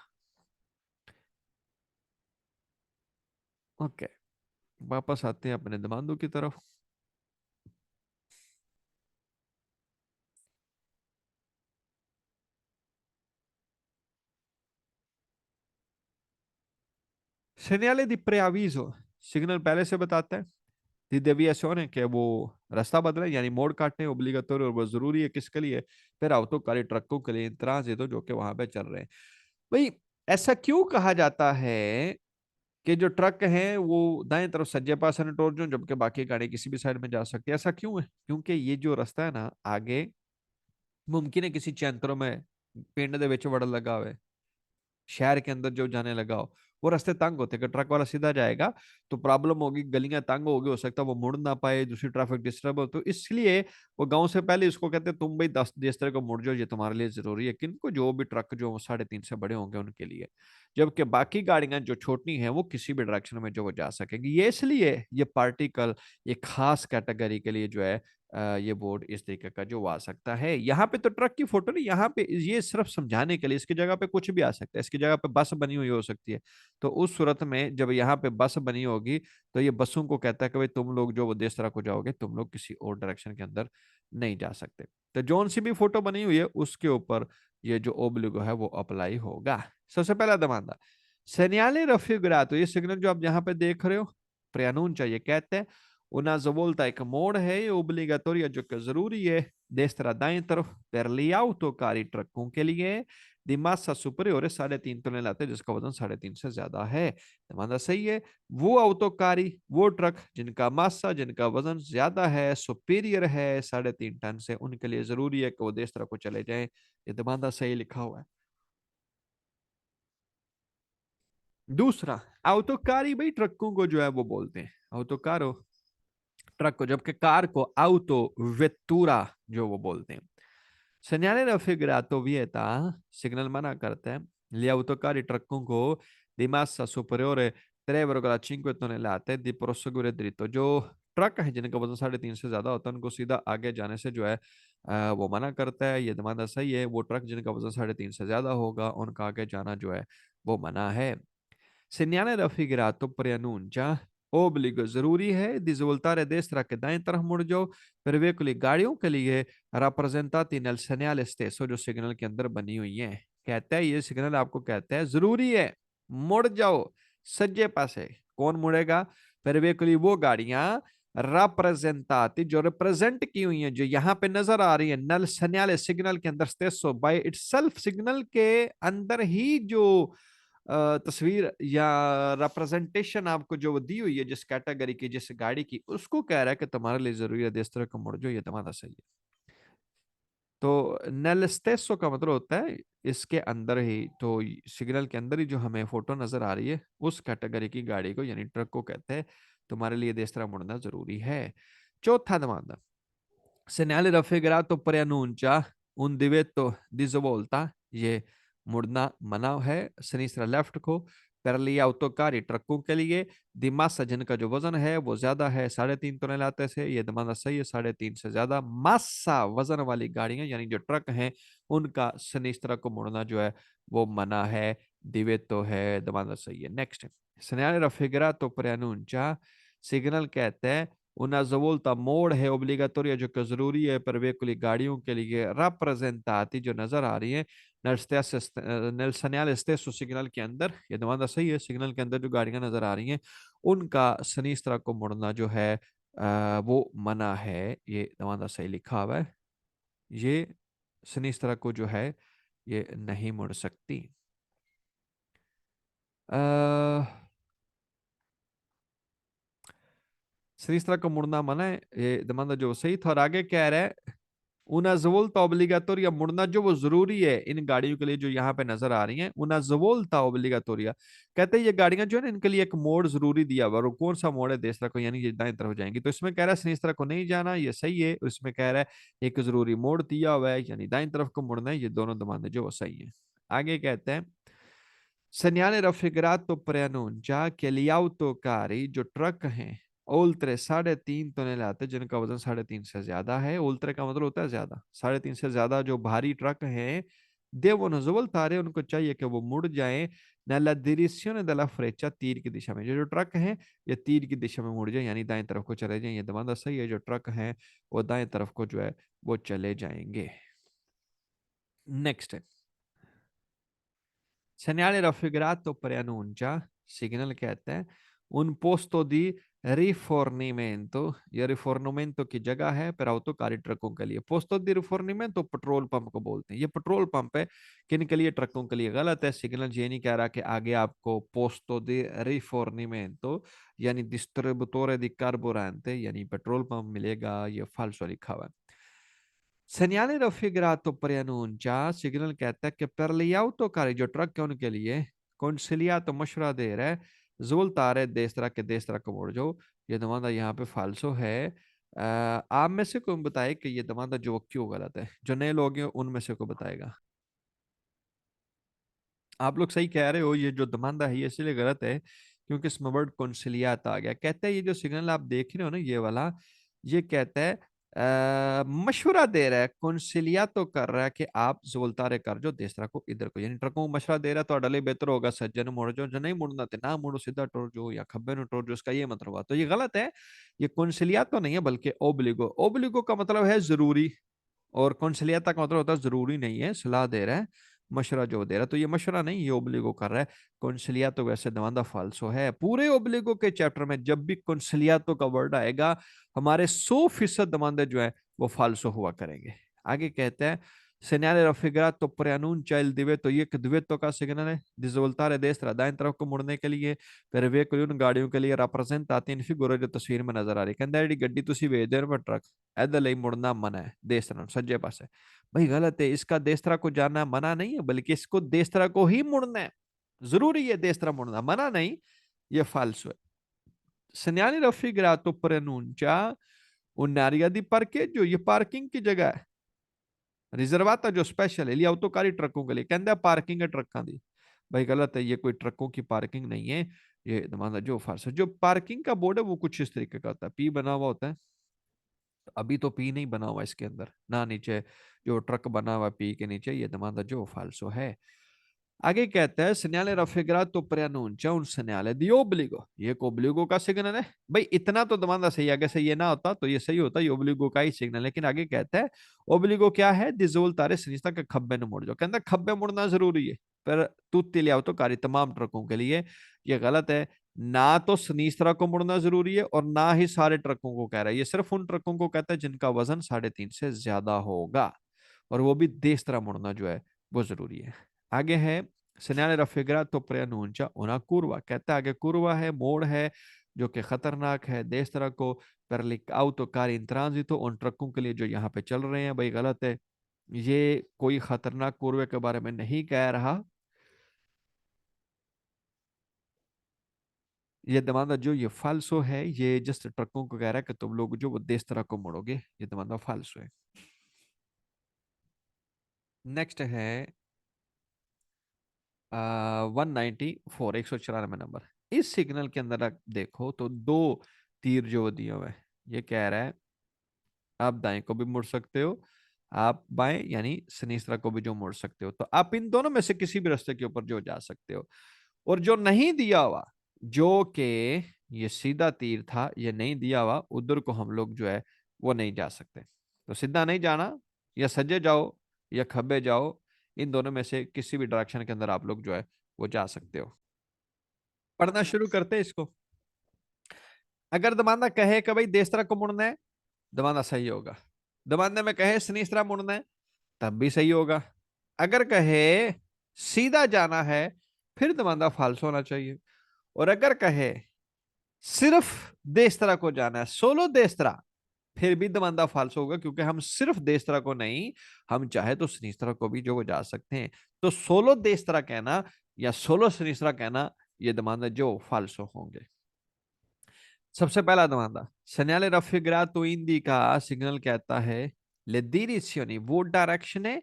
ओके, वापस आते हैं अपने दिमागों की तरफ। segnale di preavviso, सिग्नल पहले से बताता है। दी deviazione है कि वो रास्ता बदले, यानी मोड़ काटने ओब्लिगाटोरी, और वो जरूरी है किसके लिए? फिर autoकारी ट्रकों के लिए, ट्रांजिटो जो कि वहां पे चल रहे हैं। भाई ऐसा क्यों कहा जाता है कि जो ट्रक हैं वो दाएं तरफ सज्जे पास टोर जो, जबकि बाकी गाड़ी किसी भी साइड में जा सकती है? ऐसा क्यों है? क्योंकि ये जो रास्ता है ना आगे, मुमकिन है किसी चैंतरों में पिंड दे विच वड़ लगा हुआ है, शहर के अंदर जो जाने लगा हो, वो रास्ते तंग होते हैं। अगर ट्रक वाला सीधा जाएगा तो प्रॉब्लम होगी, गलियां तंग होगी, हो सकता है वो मुड़ ना पाए, दूसरी ट्रैफिक डिस्टर्ब हो, तो इसलिए वो गांव से पहले इसको कहते हैं तुम भाई 10 तरह को मुड़ जाओ, ये तुम्हारे लिए जरूरी है। किनको? जो भी ट्रक जो 3.5 से बड़े होंगे उनके लिए, जबकि बाकी गाड़ियां जो छोटी हैं वो किसी भी डायरेक्शन में जो वो जा सकेंगी। ये इसलिए ये पार्टिकल, ये खास कैटेगरी के लिए जो है ये बोर्ड इस तरीके का जो आ सकता है। यहाँ पे तो ट्रक की फोटो नहीं, यहाँ पे ये सिर्फ समझाने के लिए, इसकी जगह पे कुछ भी आ सकता है, इसकी जगह पे बस बनी हुई हो सकती है। तो उस सूरत में जब यहाँ पे बस बनी होगी, तो ये बसों को कहता है कि भाई तुम लोग जो देश तरह को जाओगे, तुम लोग किसी और डायरेक्शन के अंदर नहीं जा सकते। तो जौन सी भी फोटो बनी हुई है उसके ऊपर ये जो ओब्लिगो है वो अप्लाई होगा। सबसे पहला दमांदा सेनियाले रफिगुरातो, ये सिग्नल जो आप यहाँ पे देख रहे हो, प्रयानून चाहिए कहते हैं। una volta एक मोड़ है, ये ओब्लिगाटोरिया जो कि जरूरी है, destra दाएं तरफ, per gli autoकारी ट्रकों के लिए, di massa superiore 3.5 टन जिसका वजन 3.5 से ज्यादा है। माना सही है। वो autoकारी, वो ट्रक जिनका मासा, जिनका वजन ज्यादा है, सुपीरियर है 3.5 टन से, उनके लिए जरूरी है कि वो देश तरफ को चले जाएं। ये दमादा सही लिखा हुआ है। दूसरा, autoकारी भाई ट्रकों को जो है वो बोलते हैं autoकारो, ट्रक को, जबकि कार को auto vettura जो वो बोलते हैं। Segnale raffigurato vieta, सिग्नल मना करता है, gli autocarri ट्रकों को di massa superiore 3,5 tonnellate di proseguire dritto, जो ट्रक है जिनका वजन 3.5 से ज्यादा होता है उनको सीधा आगे जाने से जो है वो मना करता है। ये दमाना सही है। वो ट्रक जिनका वजन 3.5 से ज्यादा होगा उनका आगे जाना जो है वो मना है। Segnale raffigurato preannuncia obbligo, जरूरी है दिसवोल्तारे destra के दाएं तरफ मुड़ जाओ, per veicoli गाड़ियों के लिए, rappresentati nel segnale stesso जो सिग्नल के अंदर बनी हुई है। कहता है ये सिग्नल आपको कहता है जरूरी है, मुड़ जाओ सज्जे पासे। कौन मुड़ेगा? per veicoli वो गाड़ियां, rappresentati जो रिप्रेजेंट की हुई हैं, जो यहाँ पे नजर आ रही है नल segnale सिग्नल के अंदर, stesso by itself सिग्नल के अंदर ही जो तस्वीर या रिप्रेजेंटेशन आपको जो दी हुई है जिस कैटेगरी की, जिस गाड़ी की, उसको कह रहा है कि तुम्हारे लिए जरूरी है इस तरह का मुड़ जो, ये तुम्हारा सही है। तो नेल स्टेसो का मतलब होता है इसके अंदर ही, तो सिग्नल के अंदर ही जो हमें फोटो नजर आ रही है उस कैटेगरी की गाड़ी को, यानी ट्रक को कहते हैं तुम्हारे लिए इस तरह मुड़ना जरूरी है। चौथा दमांदा segnale raffigurato preannuncia un divieto di svolta, ये मुड़ना मना है सिनिस्tra लेफ्ट को, per gli autocarri ट्रकों के लिए, di massa जिनका जो वजन है वो ज्यादा है 3.5 टन से, ये दमाना सही है 3.5 से ज्यादा। मासा वजन वाली गाड़ियां यानी जो ट्रक हैं उनका सिनिस्tra को मुड़ना जो है वो मना है, दिवेतो है, दमाना सही है। Next Segnale raffigurato preannuncia, signal कहते हैं una svolta मोड़ है obbligatoria जो कि जरूरी है per veicoli गाड़ियों के लिए rappresentati जो नजर आ रही है nel segnale stesso सिग्नल के अंदर। ये दमादा सही है, सिग्नल के अंदर जो गाड़ियां नजर आ रही हैं उनका सिनिस्tra को मुड़ना जो है वो मना है। ये दमादा सही लिखा हुआ है, ये सिनिस्tra को जो है ये नहीं मुड़ सकती। सिनिस्tra को मुड़ना मना है, ये दमादा जो सही था। और आगे कह रहा है उना जवोल्ता ओब्लिगाटोरिया, मुड़ना जो वो जरूरी है इन गाड़ियों के लिए जो यहाँ पे नजर आ रही हैं। उना जवोल्ता ओब्लिगाटोरिया कहते हैं ये गाड़ियां जो है ना इनके लिए एक मोड़ जरूरी दिया हुआ है। और कौन सा मोड़ है? देसरा को, यानी ये दाएं तरफ जाएंगी। तो इसमें कह रहा है सिनिस्त्रा को नहीं जाना, ये सही है। इसमें कह रहा है एक जरूरी मोड़ दिया हुआ है यानी दाएं तरफ को मुड़ना है। ये दोनों दमाने जो वो सही है। आगे कहते हैं segnale raffigurato preannuncia che gli autocarri जो ट्रक हैं ओल्ट्रे 3.5 टन जिनका वजन 3.5 से ज्यादा है। ओल्ट्रे का मतलब होता है ज्यादा, 3.5 से ज्यादा जो भारी ट्रक हैं devono svoltare, उनको चाहिए कि वो मुड़ जाएं nella direzione della freccia, तीर की दिशा में। जो जो ट्रक हैं ये तीर की दिशा में मुड़ जाए यानी दाएं तरफ को चले जाएं। ये दमादा सही है, जो ट्रक हैं वो दाएं तरफ को जो है वो चले जाएंगे। नेक्स्ट है segnale raffigurato preannuncia, सिग्नल कहते हैं un posto di rifornimento, ये रिफॉर्निमेंटो की जगह है पर ऑटोकारी ट्रकों के लिए। पोस्तो दी रिफॉर्निमेंटो पेट्रोल पंप को बोलते हैं। ये पेट्रोल पंप है किन के लिए? ट्रकों के लिए। गलत है, सिग्नल ये नहीं कह रहा कि आगे आपको पोस्तो दी रिफॉर्निमेंटो यानी डिस्ट्रीब्यूटोरे दी कार्बोरेंटे यानी पेट्रोल पंप मिलेगा। ये फाल्सो लिखा हुआ है। Segnale raffigurato preannuncia, सिग्नल कहता है कि per gli autocarri जो ट्रक है उनके लिए consigliato मशवरा दे रहा है जोल्तारे देसरा के देसरा को मोड़ जाओ। ये दमादा यहाँ पे फाल्सो है। आप में से कोई बताए कि ये दमादा जो क्यों गलत है? जो नए लोग हैं उनमें से कोई बताएगा। आप लोग सही कह रहे हो, ये जो दमादा है ये इसलिए गलत है क्योंकि इसमें वर्ड कौंसिलियात आ गया। कहता है ये जो सिग्नल आप देख रहे हो ना ये वाला, ये कहता है मशवरा दे रहा है, कौंसिलिया तो कर रहा है कि आप जोलतारे कर जो देसरा को इधर को, यानी ट्रकों को मशवरा दे रहा है तो अडले बेहतर होगा सज्जन मुड़ जो, जो नहीं मुड़ना थे ना मुड़ो, सीधा टोर जो या खब्बे नु टोर जो, इसका ये मतलब हुआ। तो ये गलत है, ये कौंसिलिया तो नहीं है बल्कि ओब्लिगो। ओब्लिगो का मतलब है जरूरी और कौंसलियता का मतलब होता है जरूरी नहीं है, सलाह दे रहा है, मशवरा जो दे रहा है। तो ये मशवरा नहीं, ये ओब्लिगो कर रहा है। कौंसलिया तो वैसे दवांदा फाल्सो है। पूरे ओब्लिगो के चैप्टर में जब भी कौंसलियातो का वर्ड आएगा हमारे 100% दवांदे जो है वो फाल्सो हुआ करेंगे। आगे कहते हैं segnale raffigurato preannuncia il divetto, ये एक द्वित्व का सिग्नल है। डिसवोल्तारे destra दाएं तरफ को मुड़ने के लिए। फिर वे कोई उन गाड़ियों के लिए represent आती इन फिगुर जो तस्वीर में नजर आ रही। कहता है गड्डी तुसी भेज दे पर ट्रक इधर ਲਈ मुड़ना मना है, देस तरफ सज्जे पासे। भाई गलत है, इसका देस तरह को जाना मना नहीं है बल्कि इसको देस तरह को ही मुड़ना है। जरूरी है देस तरह मुड़ना, मना नहीं। ये फाल्सो है। segnale raffigurato preannuncia un'area di parcheggio, ये पार्किंग की जगह है। रिजर्वाता जो स्पेशल है लिया autoकारी ट्रकों के लिए, कहता है पार्किंग है ट्रकों की। भाई गलत है, ये कोई ट्रकों की पार्किंग नहीं है। ये मतलब जो फारस जो पार्किंग का बोर्ड है वो कुछ इस तरीके का होता है, पी बना हुआ होता है। अभी तो पी नहीं बना हुआ इसके अंदर ना, नीचे जो ट्रक बना हुआ पी के नीचे, ये दमादा जो फाल्सो है। आगे कहता है segnale raffigurato preannuncia un segnale di obbligo, ये एक ओब्लिगो का सिग्नल है। भाई इतना तो दमादा सही, आगे से ये ना होता तो ये सही होता, ये ओब्लिगो का ही सिग्नल। लेकिन आगे कहता है ओब्लिगो क्या है? दिजोल तारे सिनिस्ता के खब्बे न मुड़ जाओ। कहता है खब्बे मुड़ना जरूरी है पर तुत्ती ले आओ तो कारी तमाम ट्रकों के लिए। ये गलत है, ना तो सनीस्त्रा को मुड़ना जरूरी है और ना ही सारे ट्रकों को कह रहा है। ये सिर्फ उन ट्रकों को कहता है जिनका वजन 3.5 से ज्यादा होगा और वो भी देश तरह मुड़ना जो है वो जरूरी है। आगे है segnale raffigurato preannuncia una curva, कहता है आगे कुरवा है, मोड़ है जो कि खतरनाक है देश तरह को। per gli autocarri in transito, उन ट्रकों के लिए जो यहाँ पे चल रहे हैं। भाई गलत है, ये कोई खतरनाक कुरवे के बारे में नहीं कह रहा। ये दमादा जो ये फाल्सो है, ये जस्ट ट्रकों को कह रहा है कि तुम लोग जो वो देश तरह को मुड़ोगे। ये दमादा फाल्सो है। नेक्स्ट है 194, 194 नंबर। इस सिग्नल के अंदर आप देखो तो दो तीर जो दिए हुए हैं, ये कह रहा है आप दाएं को भी मुड़ सकते हो, आप बाएं यानी सनीसरा को भी जो मुड़ सकते हो। तो आप इन दोनों में से किसी भी रास्ते के ऊपर जो जा सकते हो। और जो नहीं दिया हुआ जो कि ये सीधा तीर था, ये नहीं दिया हुआ, उधर को हम लोग जो है वो नहीं जा सकते। तो सीधा नहीं जाना, या सज्जे जाओ या खब्बे जाओ, इन दोनों में से किसी भी डायरेक्शन के अंदर आप लोग जो है वो जा सकते हो। पढ़ना शुरू करते हैं इसको। अगर दमांदा कहे कि भाई देश तरह को मुड़ना है, दमांदा सही होगा। दमांदे में कहे सनीस तरह मुड़ना है, तब भी सही होगा। अगर कहे सीधा जाना है, फिर दमांदा फाल्स होना चाहिए। और अगर कहे सिर्फ देस्तरा को जाना है, सोलो देस्तरा, फिर भी दमांदा फाल्स होगा, क्योंकि हम सिर्फ देस्तरा को नहीं, हम चाहे तो सनीस्तरा को भी जो वो जा सकते हैं। तो सोलो देस्तरा कहना या सोलो सनीस्तरा कहना, ये दमांदा जो फाल्सो होंगे। सबसे पहला दमांदा, segnale raffigurato indica, सिग्नल कहता है le direzioni, वो डायरेक्शन है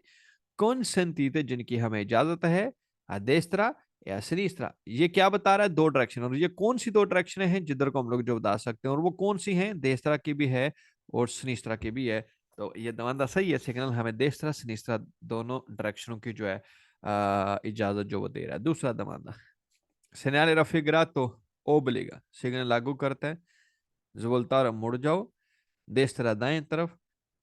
consentite, जिनकी हमें इजाजत है, a destra या sinistra। ये क्या बता रहा है? दो डायरेक्शन। और ये कौन सी दो डायरेक्शन हैं जिधर को हम लोग जो बता सकते हैं, और वो कौन सी हैं? देस्त्रा की भी है और सिनिस्त्रा की भी है। तो ये दमांदा सही है, सिग्नल हमें देस्त्रा सिनिस्त्रा दोनों डायरेक्शनों की जो है इजाजत जो वो दे रहा है। दूसरा दमांदा, segnale raffigurato obbligha, सिग्नल लागू करता है, जवलतार मुड़ जाओ, देस्त्रा दाएं तरफ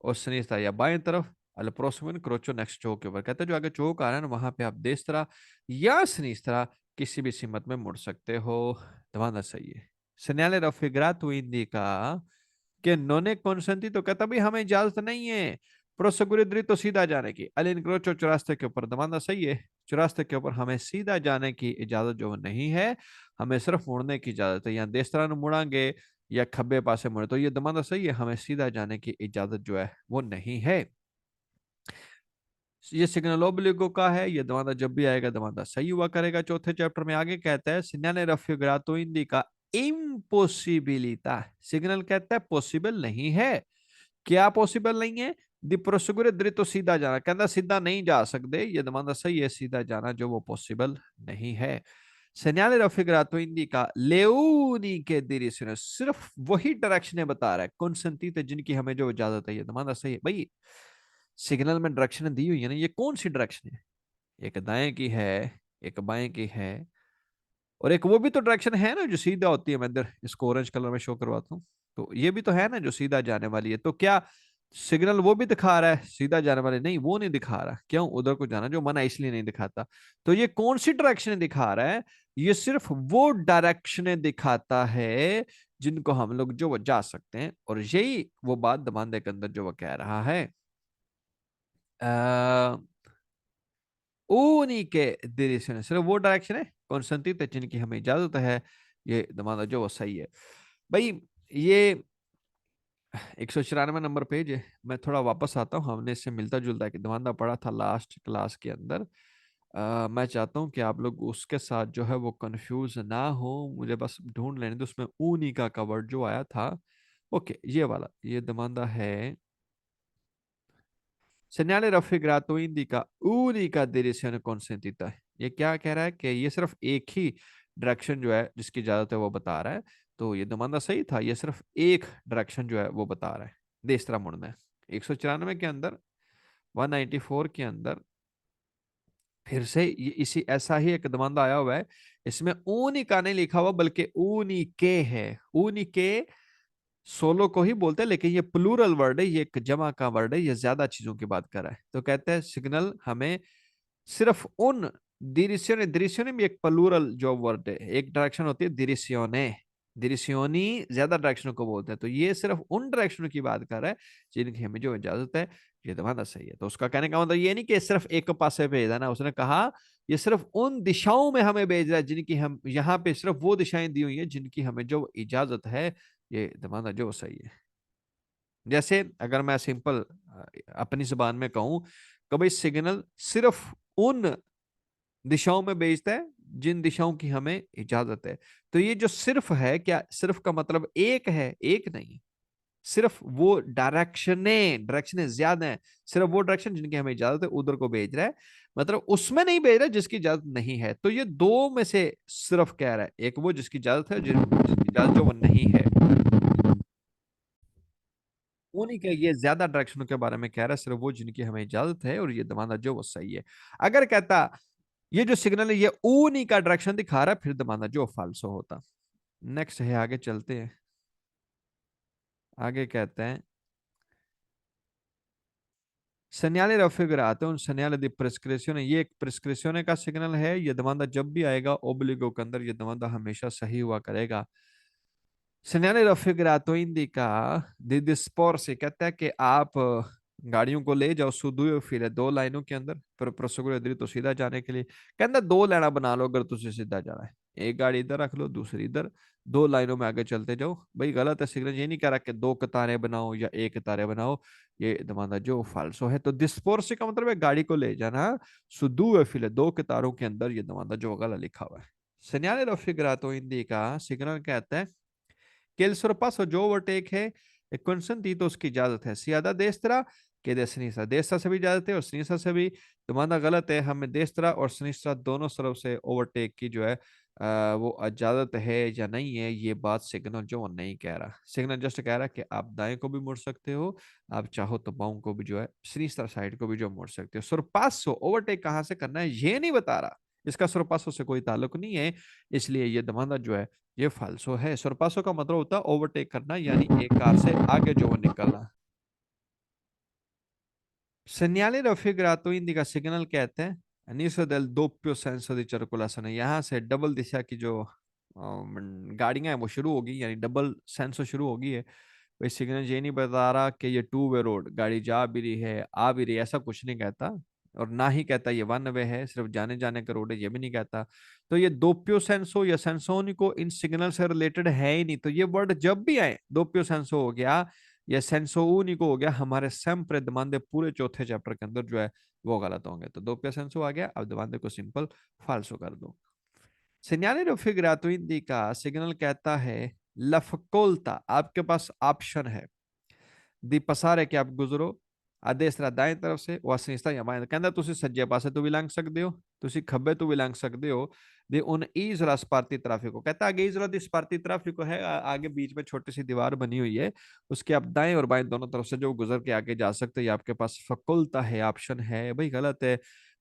और सिनिस्त्रा या बाएं तरफ, अल प्रोसिमन क्रोचो नेक्स्ट चौक के ऊपर। कहते हैं जो आगे चौक आ रहा है ना, वहां पे आप देस्त्रा या सिनिस्त्रा किसी भी सीमत में मुड़ सकते हो। दवाना सही है। segnale raffigurato indica कि नोने कौनसंती, तो कहता भाई हमें इजाजत नहीं है प्रोसेगुरे तो सीधा जाने की, अल इनक्रोचो चौरास्ते के ऊपर। दमाना सही है, चौरास्ते के ऊपर हमें सीधा जाने की इजाजत जो नहीं है, हमें सिर्फ मुड़ने की इजाजत है। यहाँ देस्त्रा मुड़ांगे या खब्बे पासे मुड़े, तो ये दमाना सही है, हमें सीधा जाने की इजाजत जो है वो नहीं है। ये सिग्नल ओब्लिगो का है, ये दमादा जब भी आएगा दमादा सही हुआ करेगा। चौथे चैप्टर में आगे कहता है सिग्नल रफिग्रातो इंदी का इम्पोसिबिलिटा, सिग्नल कहता है पॉसिबल नहीं है। क्या पॉसिबल नहीं है? दी प्रोसेगुरे दृतो सीधा जाना, कहता सीधा नहीं जा सकते, ये दमादा सही है, सीधा जाना जो वो पॉसिबल नहीं है। segnale raffigurato indica le uniche direzioni, सिर्फ वही डायरेक्शन बता रहा है consentite, जिनकी हमें जो इजाजत है। ये दमादा सही है भाई, सिग्नल में डायरेक्शन दी हुई है ना, ये कौन सी डायरेक्शन है? एक दाएं की है, एक बाएं की है, और एक वो भी तो डायरेक्शन है ना जो सीधा होती है। मैं इधर इसको ऑरेंज कलर में शो करवाता हूँ। तो ये भी तो है ना जो सीधा जाने वाली है। तो क्या सिग्नल वो भी दिखा रहा है सीधा जाने वाले? नहीं, वो नहीं दिखा रहा। क्यों? उधर को जाना जो मना, इसलिए नहीं दिखाता। तो ये कौन सी डायरेक्शन दिखा रहा है? ये सिर्फ वो डायरेक्शन दिखाता है जिनको हम लोग जो वो जा सकते हैं। और यही वो बात दमांदे के अंदर जो वो कह रहा है। उन्हीं के डायरेक्शन है, सिर्फ वो डायरेक्शन है कॉन्स्टेंट जिनकी हमें इजाजत है। ये दमादा जो वो सही है भाई। ये 194 नंबर पेज है। मैं थोड़ा वापस आता हूँ, हमने इससे मिलता जुलता एक दमादा पढ़ा था लास्ट क्लास के अंदर। मैं चाहता हूँ कि आप लोग उसके साथ जो है वो कंफ्यूज ना हो। मुझे बस ढूंढ लेने दो, उसमें ऊनी का वर्ड जो आया था। ओके, ये वाला ये दमादा है। segnale raffigurato indica unica direzione consentita है। ये क्या कह रहा है कि ये सिर्फ एक ही डायरेक्शन जो है जिसकी इजाजत है वो बता रहा है। तो ये दमाना सही था, ये सिर्फ एक डायरेक्शन जो है वो बता रहा है, देश तरह मुड़ना है। 194 के अंदर, 194 के अंदर फिर से ये इसी ऐसा ही एक दमांदा आया हुआ है। इसमें ऊनी का नहीं लिखा हुआ, बल्कि ऊनी के है। ऊनी के सोलो को ही बोलते हैं, लेकिन ये प्लूरल वर्ड है, ये एक जमा का वर्ड है, ये ज्यादा चीजों की बात कर रहा है। तो कहते हैं सिग्नल हमें सिर्फ उन डिरिसियोने, डिरिसियोने भी एक प्लूरल जो वर्ड है, एक डायरेक्शन होती है डिरिसियोने, डिरिसियोनी ज्यादा डायरेक्शनों को बोलते हैं। तो ये सिर्फ उन डायरेक्शनों की बात कर रहा है जिनकी हमें जो इजाजत है। ये तुम्हारा सही है। तो उसका कहने का मतलब ये नहीं कि सिर्फ एक पासे भेजा ना, उसने कहा ये सिर्फ उन दिशाओं में हमें भेज रहा है जिनकी हम यहाँ पे सिर्फ वो दिशाएं दी हुई है जिनकी हमें जो इजाजत है। ये दमाना जो सही है। जैसे अगर मैं सिंपल अपनी जुबान में कहूं, कभी सिग्नल सिर्फ उन दिशाओं में भेजता है जिन दिशाओं की हमें इजाजत है। तो ये जो सिर्फ है, क्या सिर्फ का मतलब एक है? एक नहीं, सिर्फ वो डायरेक्शन ज्यादा है। सिर्फ वो डायरेक्शन जिनकी हमें इजाजत है उधर को भेज रहा है, मतलब उसमें नहीं भेज रहा है जिसकी इजाजत नहीं है। तो ये दो में से सिर्फ कह रहा है, एक वो जिसकी इजाजत है, जिसकी इजाजत जो वो नहीं है। वो नहीं कह, ये ज्यादा डायरेक्शनों के बारे में कह रहा है, सिर्फ वो जिनकी हमें इजाजत है, और ये दमाना जो वो सही है। अगर कहता ये जो सिग्नल है ये ऊनी का डायरेक्शन दिखा रहा है, फिर दमाना जो फाल्सो होता। नेक्स्ट है, आगे चलते हैं। आगे कहते हैं segnale raffigurato, un segnale di prescrizione, ये एक प्रिस्क्रिप्शन का सिग्नल है। ये दमांदा जब भी आएगा ओब्लिगो के अंदर, ये दमांदा हमेशा सही हुआ करेगा। segnale raffigurato indica di disporsi, कहता है कि आप गाड़ियों को ले जाओ su due file, दो लाइनों के अंदर, पर proseguire dritto सीधा जाने के लिए। कहता है दो लाइना बना लो अगर तुझे सीधा जाना है, एक गाड़ी इधर रख लो दूसरी इधर, दो लाइनों में आगे चलते जाओ। भाई गलत है, सिग्नल ये नहीं कह रहा कि दो कतारें बनाओ या एक कतारें बनाओ, ये दमाना जो फाल्सो है। तो डिस्पोर्स का मतलब है गाड़ी को ले जाना su due file, दो कतारों के अंदर, ये दमाना जो गलत लिखा हुआ है। segnale raffigurato indica, सिग्नल कहता है कि il sorpasso जो ओवरटेक है कंसंटी, तो उसकी इजाजत है। सियादा देस्त्रा के दे सनीसा, देस्त्रा से भी इजाजत है और सनीसा से भी। तो माना गलत है, हमें देस्त्रा और सनीसा दोनों तरफ से ओवरटेक की जो है वो इजाजत है या नहीं है, ये बात सिग्नल जो नहीं कह रहा। सिग्नल जस्ट कह रहा है कि आप दाएं को भी मुड़ सकते हो, आप चाहो तो बाऊं को भी जो है सनीसा साइड को भी जो मुड़ सकते हो। सुरपासो ओवरटेक कहाँ से करना है ये नहीं बता रहा, इसका सुरपासो से कोई ताल्लुक नहीं है, इसलिए ये दमाना जो है ये फाल्सो है। सरपासो का मतलब होता है ओवरटेक करना, यानी एक कार से आगे जो वो निकलना। Segnale raffigurato indica, सिग्नल कहते हैं inicio del doppio senso di circolazione, यहाँ से डबल दिशा की जो गाड़ियां हैं वो शुरू होगी, यानी डबल सेंसो शुरू होगी है। भाई सिग्नल ये नहीं बता रहा कि ये टू वे रोड, गाड़ी जा भी रही है आ भी रही है, ऐसा कुछ नहीं कहता। और ना ही कहता ये वन वे है, सिर्फ जाने जाने का रोड है, ये भी नहीं कहता। तो ये दोप्यो सेंसो या सेंसोनिको इन सिग्नल से रिलेटेड है ही नहीं। तो ये वर्ड जब भी आए, दोप्यो सेंसो हो गया या सेंसोनिको हो गया, हमारे sempre दमांदे पूरे चौथे चैप्टर के अंदर जो है वो गलत होंगे। तो दोप्यो सेंसो आ गया, अब दमांदे को सिंपल फाल्सो कर दो। Segnale raffigurato indica, सिग्नल कहता है लफकोल्ता, आपके पास ऑप्शन है दी पसारे कि आप गुजरो अदेसरा दाएं तरफ से व सिनिस्ता या बाएं, कहता ਤੁਸੀਂ ਸੱਜੇ ਪਾਸੇ ਤੋਂ ਵੀ ਲੰਘ ਸਕਦੇ ਹੋ, ਤੁਸੀਂ ਖੱਬੇ ਤੋਂ ਵੀ ਲੰਘ ਸਕਦੇ हो। दे उन इजला स्पार्ती ट्राफिको, कहता है आगे इजला दी स्पार्ती ट्राफिको है, आगे बीच में छोटी सी दीवार बनी हुई है, उसके आप दाएं और बाएं दोनों तरफ से जो गुजर के आगे जा सकते हैं, आपके पास फकुलता है ऑप्शन है। भाई गलत है,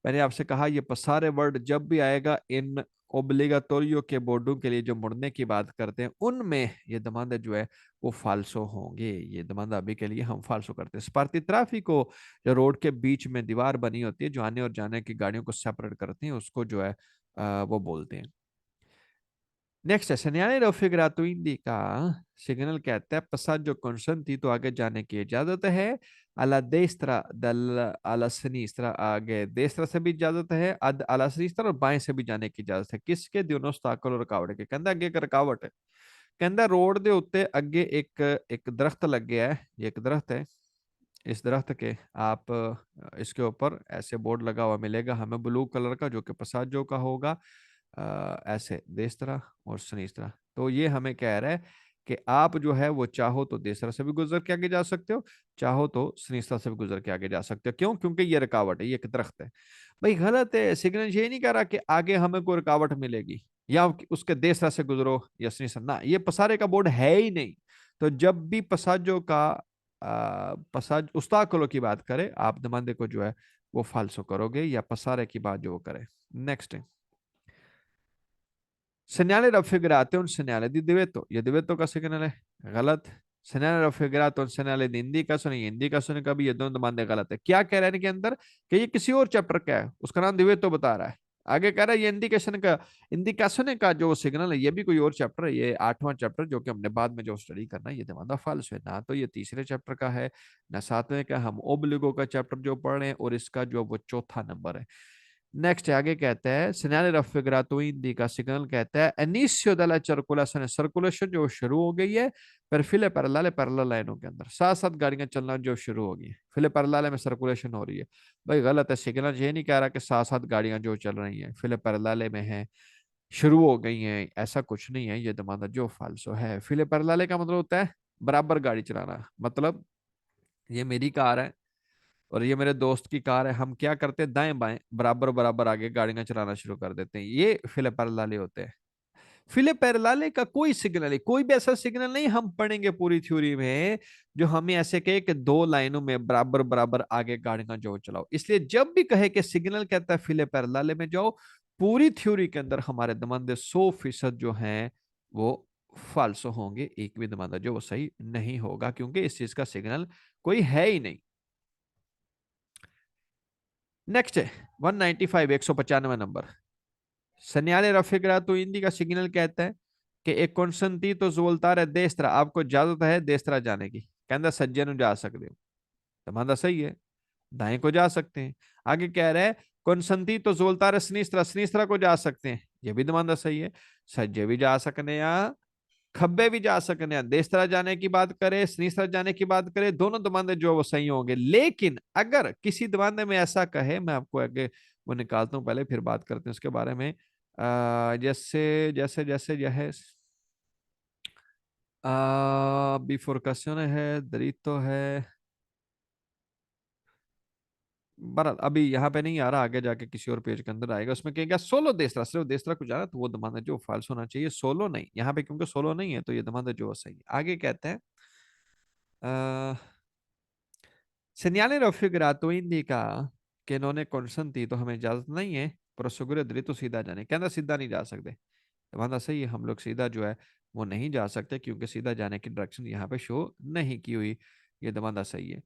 मैंने आपसे कहा ये पसारे वर्ड जब भी आएगा इन ओब्लिगाटोरियो के बोर्डों के लिए जो मुड़ने की बात करते हैं, उनमें ये दमांदे जो है वो फाल्सो होंगे। ये दमांदा अभी के लिए हम फाल्सो करते हैं। स्पार्ती ट्राफिको जो रोड के बीच में दीवार बनी होती है जो आने और जाने की गाड़ियों को सेपरेट करती है, उसको जो है वो बोलते हैं। नेक्स्ट है segnale raffigurato indica, सिग्नल कहता है passaggio consentito, आगे जाने की इजाजत है। alla destra alla sinistra, आगे destra से भी इजाजत है, ad alla sinistra, और बाएं से भी जाने की इजाजत है। किसके? दोनों obstacle रुकावट के। कहता आगे एक रुकावट है, कहता रोड ਦੇ ਉੱਤੇ ਅੱਗੇ ਇੱਕ ਇੱਕ दरख्त लग गया है, ये एक दरख्त है। इस दरख्त के आप इसके ऊपर ऐसे बोर्ड लगा हुआ मिलेगा हमें ब्लू कलर का, जो कि पसाजो का होगा, ऐसे देसरा और सनीसरा। तो ये हमें कह रहा है कि आप जो है वो चाहो तो देसरा से भी गुजर के आगे जा सकते हो, चाहो तो सनीसरा से भी गुजर के आगे जा सकते हो। क्यों? क्योंकि ये रुकावट है, ये एक दरख्त है। भाई गलत है, सिग्नल ये नहीं कह रहा कि आगे हमें कोई रुकावट मिलेगी या उसके देसरा से गुजरो या सनीसरा, ना, ये पसारे का बोर्ड है ही नहीं। तो जब भी पसाजो का पसाज उस्ताकलो की बात करें, आप दमांदे को जो है वो फाल्सो करोगे, या पसारे की बात जो वो करे। नेक्स्ट है segnale raffigurato, un segnale di divetto, ये divetto का सिग्नल है, गलत। segnale raffigurato, un segnale di indicazione, ये indicazione का भी, ये दोनों मानने गलत है। क्या कह रहा है इनके अंदर कि ये किसी और चैप्टर का है, उसका नाम दिवेतो बता रहा है। आगे कह रहा है ये इंडिकेशन का, इंडिकेशन का जो सिग्नल है ये भी कोई और चैप्टर है, ये 8वां चैप्टर जो कि हमने बाद में जो स्टडी करना है, ये दिमाग फाल्स है ना, तो ये तीसरे चैप्टर का है ना 7वें का। हम ओब्लिगो का चैप्टर जो पढ़ रहे हैं और इसका जो वो चौथा नंबर है। नेक्स्ट आगे कहता है segnale raffigurato indica, सिग्नल कहता है इनिशियो della circolazione, सर्कुलेशन जो शुरू हो गई है, पर फिले पैरेलल पैरेलल लाइनों के अंदर साथ साथ गाड़ियां चलना जो शुरू हो गई है, फिले पैरेलल में सर्कुलेशन हो रही है। भाई गलत है, सिग्नल ये नहीं कह रहा कि साथ साथ गाड़ियां जो चल रही हैं फिले पैरेलल में है, शुरू हो गई हैं, ऐसा कुछ नहीं है, ये दमादा जो फाल्सो है। फिले पैरेलल का मतलब होता है बराबर गाड़ी चलाना, मतलब ये मेरी कार है और ये मेरे दोस्त की कार है, हम क्या करते हैं दाएं बाएं बराबर बराबर आगे गाड़ियां चलाना शुरू कर देते हैं, ये फिले पैरेलल होते हैं। फिले पैरेलल का कोई सिग्नल नहीं, कोई भी ऐसा सिग्नल नहीं हम पढ़ेंगे पूरी थ्योरी में जो हमें ऐसे कहे कि दो लाइनों में बराबर बराबर आगे गाड़ियां जो चलाओ। इसलिए जब भी कहे कि सिग्नल कहता है फिले पैरेलल में जाओ, पूरी थ्योरी के अंदर हमारे दमांदे 100% जो हैं वो फाल्सो होंगे, एक भी दमांदा जो वो सही नहीं होगा, क्योंकि इस चीज का सिग्नल कोई है ही नहीं। नेक्स्ट है 195, 195 number. Segnale raffigurato indica signal कहता है कि एक consentito svoltare a destra, आपको इजाजत है destra जाने की, कहता सज्जे नु जा सकते हो, तमादा सही है, दाएं को जा सकते हैं। आगे कह रहा है consentito svoltare a sinistra, sinistra को जा सकते हैं, ये भी तमादा सही है, सज्जे भी जा सकते हैं, खब्बे भी जा सकते हैं। देसरा जाने की बात करें, सिनीसरा जाने की बात करें, दोनों दमांदे जो वो सही होंगे। लेकिन अगर किसी दमांदे में ऐसा कहे, मैं आपको आगे वो निकालता हूं, पहले फिर बात करते हैं उसके बारे में। जैसे जैसे जैसे यह है बिफोरकाशन है, दरितो है, बहरहाल अभी यहाँ पे नहीं आ रहा, आगे जाके किसी और पेज के अंदर आएगा, उसमें कहेगा सोलो देसरा, सिर्फ देसरा को जाना, तो वो दमांदा जो फाल्स होना चाहिए, सोलो नहीं। यहाँ पे क्योंकि सोलो नहीं है तो ये दमांदा जो सही है। आगे कहते हैं Segnale raffigurato indica che non è consentito, हमें इजाजत नहीं है proseguire dritto सीधा जाने, कहना सीधा नहीं जा सकते, तो सही है, हम लोग सीधा जो है वो नहीं जा सकते, क्योंकि सीधा जाने की डायरेक्शन यहाँ पे शो नहीं की हुई, ये दमादा सही है।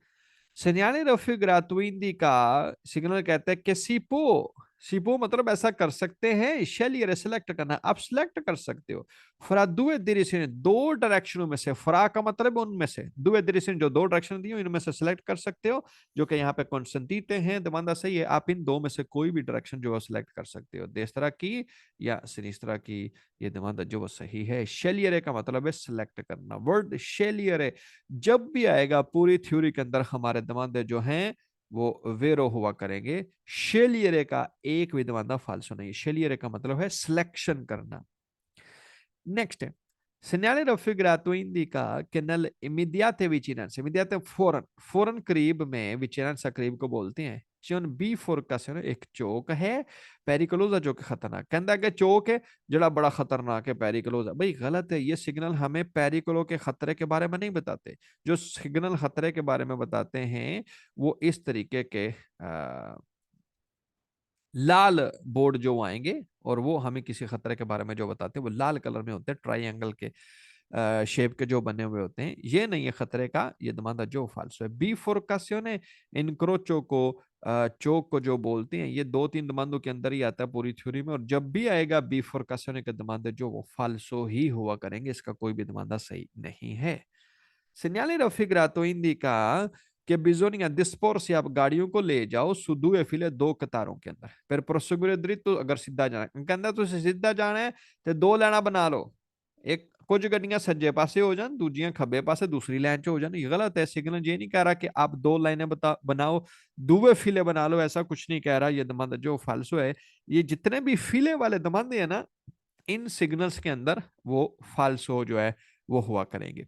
Segnale raffigurato indica सिग्नल कहते हैं कि सिपो, सिपो मतलब ऐसा कर सकते हैं, शेलियर सेलेक्ट करना, आप सिलेक्ट कर सकते हो। फ्रा दुए डायरेक्शन, दो डायरेक्शनों में से, फ्रा का मतलब उनमें से, दुए डायरेक्शन जो दो डायरेक्शन दी हो इनमें से सिलेक्ट कर सकते हो, जो कि यहाँ पे कॉन्स्टेंटीटे हैं, दमांदा सही है, आप इन दो में से कोई भी डायरेक्शन जो है सिलेक्ट कर सकते हो, देस्तरा की या सिनिस्त्रा की, ये दमांदा जो वो सही है। शेलियरे का मतलब है सिलेक्ट करना, वर्ड शेलियरे जब भी आएगा पूरी थ्योरी के अंदर हमारे दमांदे जो हैं वो वेरो हुआ करेंगे। शेलियरे का एक भी दमांदा फाल्सो नहीं, शेलियरे का मतलब है सिलेक्शन करना। नेक्स्ट है segnale raffigurato indica che nell'immediate vicinanza, immediate फौरन, फौरन करीब में, विचिनेंसा करीब को बोलते हैं। चुन बी फोरकाशन एक चौक है, पेरिकलोजा जो कि खतरनाक, कहता कि चौक है जड़ा बड़ा खतरनाक है, पेरिकलोजा भाई गलत है, ये सिग्नल हमें पेरिकलो के खतरे के बारे में नहीं बताते। जो सिग्नल खतरे के बारे में बताते हैं वो इस तरीके के लाल बोर्ड जो आएंगे, और वो हमें किसी खतरे के बारे में जो बताते हैं वो लाल कलर में होते हैं, ट्राइंगल के शेप के जो बने हुए होते हैं, ये नहीं है खतरे का, ये दमांदा जो फाल्सो है। बी फोरकासियोने इनक्रोचो को, चोक को जो बोलते हैं, ये दो तीन दमांदों के अंदर ही आता है पूरी थ्योरी में, और जब भी आएगा बी फोरकासियोने के दमांदे जो वो फाल्सो ही हुआ करेंगे, इसका कोई भी दमांदा सही नहीं है। Segnale raffigurato indica कि bisogna disporsi, आप गाड़ियों को ले जाओ सुदू फिले दो कतारों के अंदर, फिर प्रोसेगुरे दृत अगर सीधा जाना है, कहता तुझे सीधा जाना है तो दो लाइना बना लो, एक कुछ गड्डियां सज्जे पासे हो जान, दूजियां खब्बे पासे दूसरी लाइन च हो जान, ये गलत है। सिग्नल ये नहीं कह रहा कि आप दो लाइनें बनाओ, दुए फिले बना लो, ऐसा कुछ नहीं कह रहा, ये दमांदा जो फाल्सो है। ये जितने भी फिले वाले दमांदे हैं ना, इन सिग्नल्स के अंदर वो फाल्सो जो है वो हुआ करेंगे।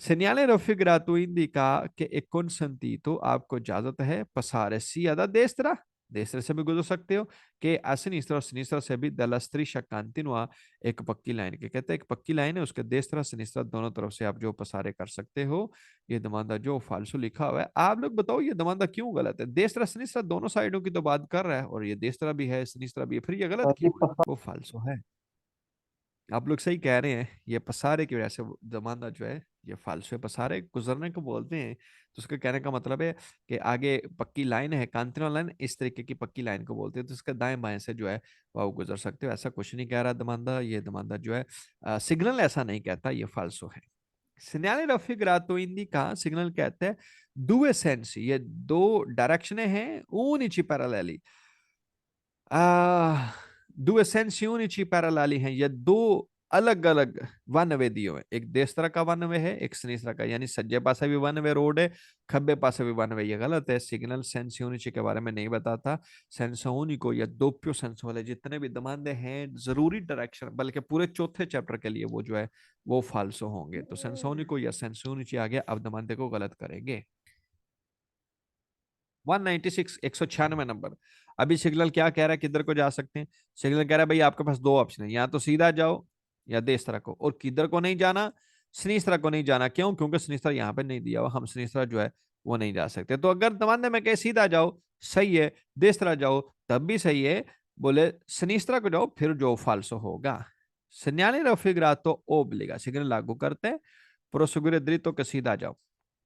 Segnale raffigurato indica che è consentito, आपको इजाजत है passare sia da destra, destra से भी गुजर सकते हो, कि a sinistra और sinistra से भी dalla striscia continua, एक पक्की लाइन के कहते हैं, एक पक्की लाइन है उसके देस्त्रा सिनिस्त्रा दोनों तरफ से आप जो पसारे कर सकते हो। ये दमांदा जो फाल्सो लिखा हुआ है, आप लोग बताओ ये दमांदा क्यों गलत है? देस्त्रा सिनिस्त्रा दोनों साइडों की तो बात कर रहा है, और ये देस्त्रा भी है सिनिस्त्रा भी है, फिर ये गलत क्यों है? वो फाल्सो है। आप लोग सही कह रहे हैं, ये पसारे की वजह से जमाना जो है ये फालसू है, पसारे गुजरने को बोलते हैं, तो उसका कहने का मतलब है कि आगे पक्की लाइन है, कांतिना लाइन, इस तरीके की पक्की लाइन को बोलते हैं, तो इसका दाएं बाएं से जो है वो गुजर सकते हो, ऐसा कुछ नहीं कह रहा दमांदा, ये दमांदा जो है सिग्नल ऐसा नहीं कहता, ये फालसू है। सिग्नल raffigurato indica, सिग्नल कहते हैं due sensi, ये दो डायरेक्शनें हैं unici paralleli, आ, due sensi unici paralleli हैं, ये दो अलग अलग वन वे दिए हुए, एक देसरा का वन वे है, एक सनीसरा का, यानी सज्जे पासे भी वन वे रोड है, खब्बे पासे भी वन वे, ये गलत है। सिग्नल सेंस यूनिची के बारे में नहीं बताता, सेंस यूनिको या दोप्यो सेंस वाले जितने भी दमांदे हैं जरूरी डायरेक्शन, बल्कि पूरे चौथे चैप्टर के लिए वो जो है वो फाल्सो होंगे, तो सेंस यूनिको या सेंस यूनिची आ गया, अब दमांदे को गलत करेंगे। 196, 196 नंबर। अभी सिग्नल क्या कह रहा है, किधर को जा सकते हैं? सिग्नल कह रहा है भाई आपके पास दो ऑप्शन है, या तो सीधा जाओ या देश तरह को, और किधर को नहीं जाना? सनीसरा को नहीं जाना, क्यों? क्योंकि सनीसरा यहाँ पे नहीं दिया हुआ, हम सनीसरा जो है वो नहीं जा सकते। तो अगर दमांदे में कहे सीधा जाओ, सही है, देश तरह जाओ, तब भी सही है, बोले सिनिस्त्रा को जाओ, फिर जो फाल्सो होगा। segnale raffigurato obbliga, सिग्नल लागू करते हैं। proseguire dritto के सीधा जाओ।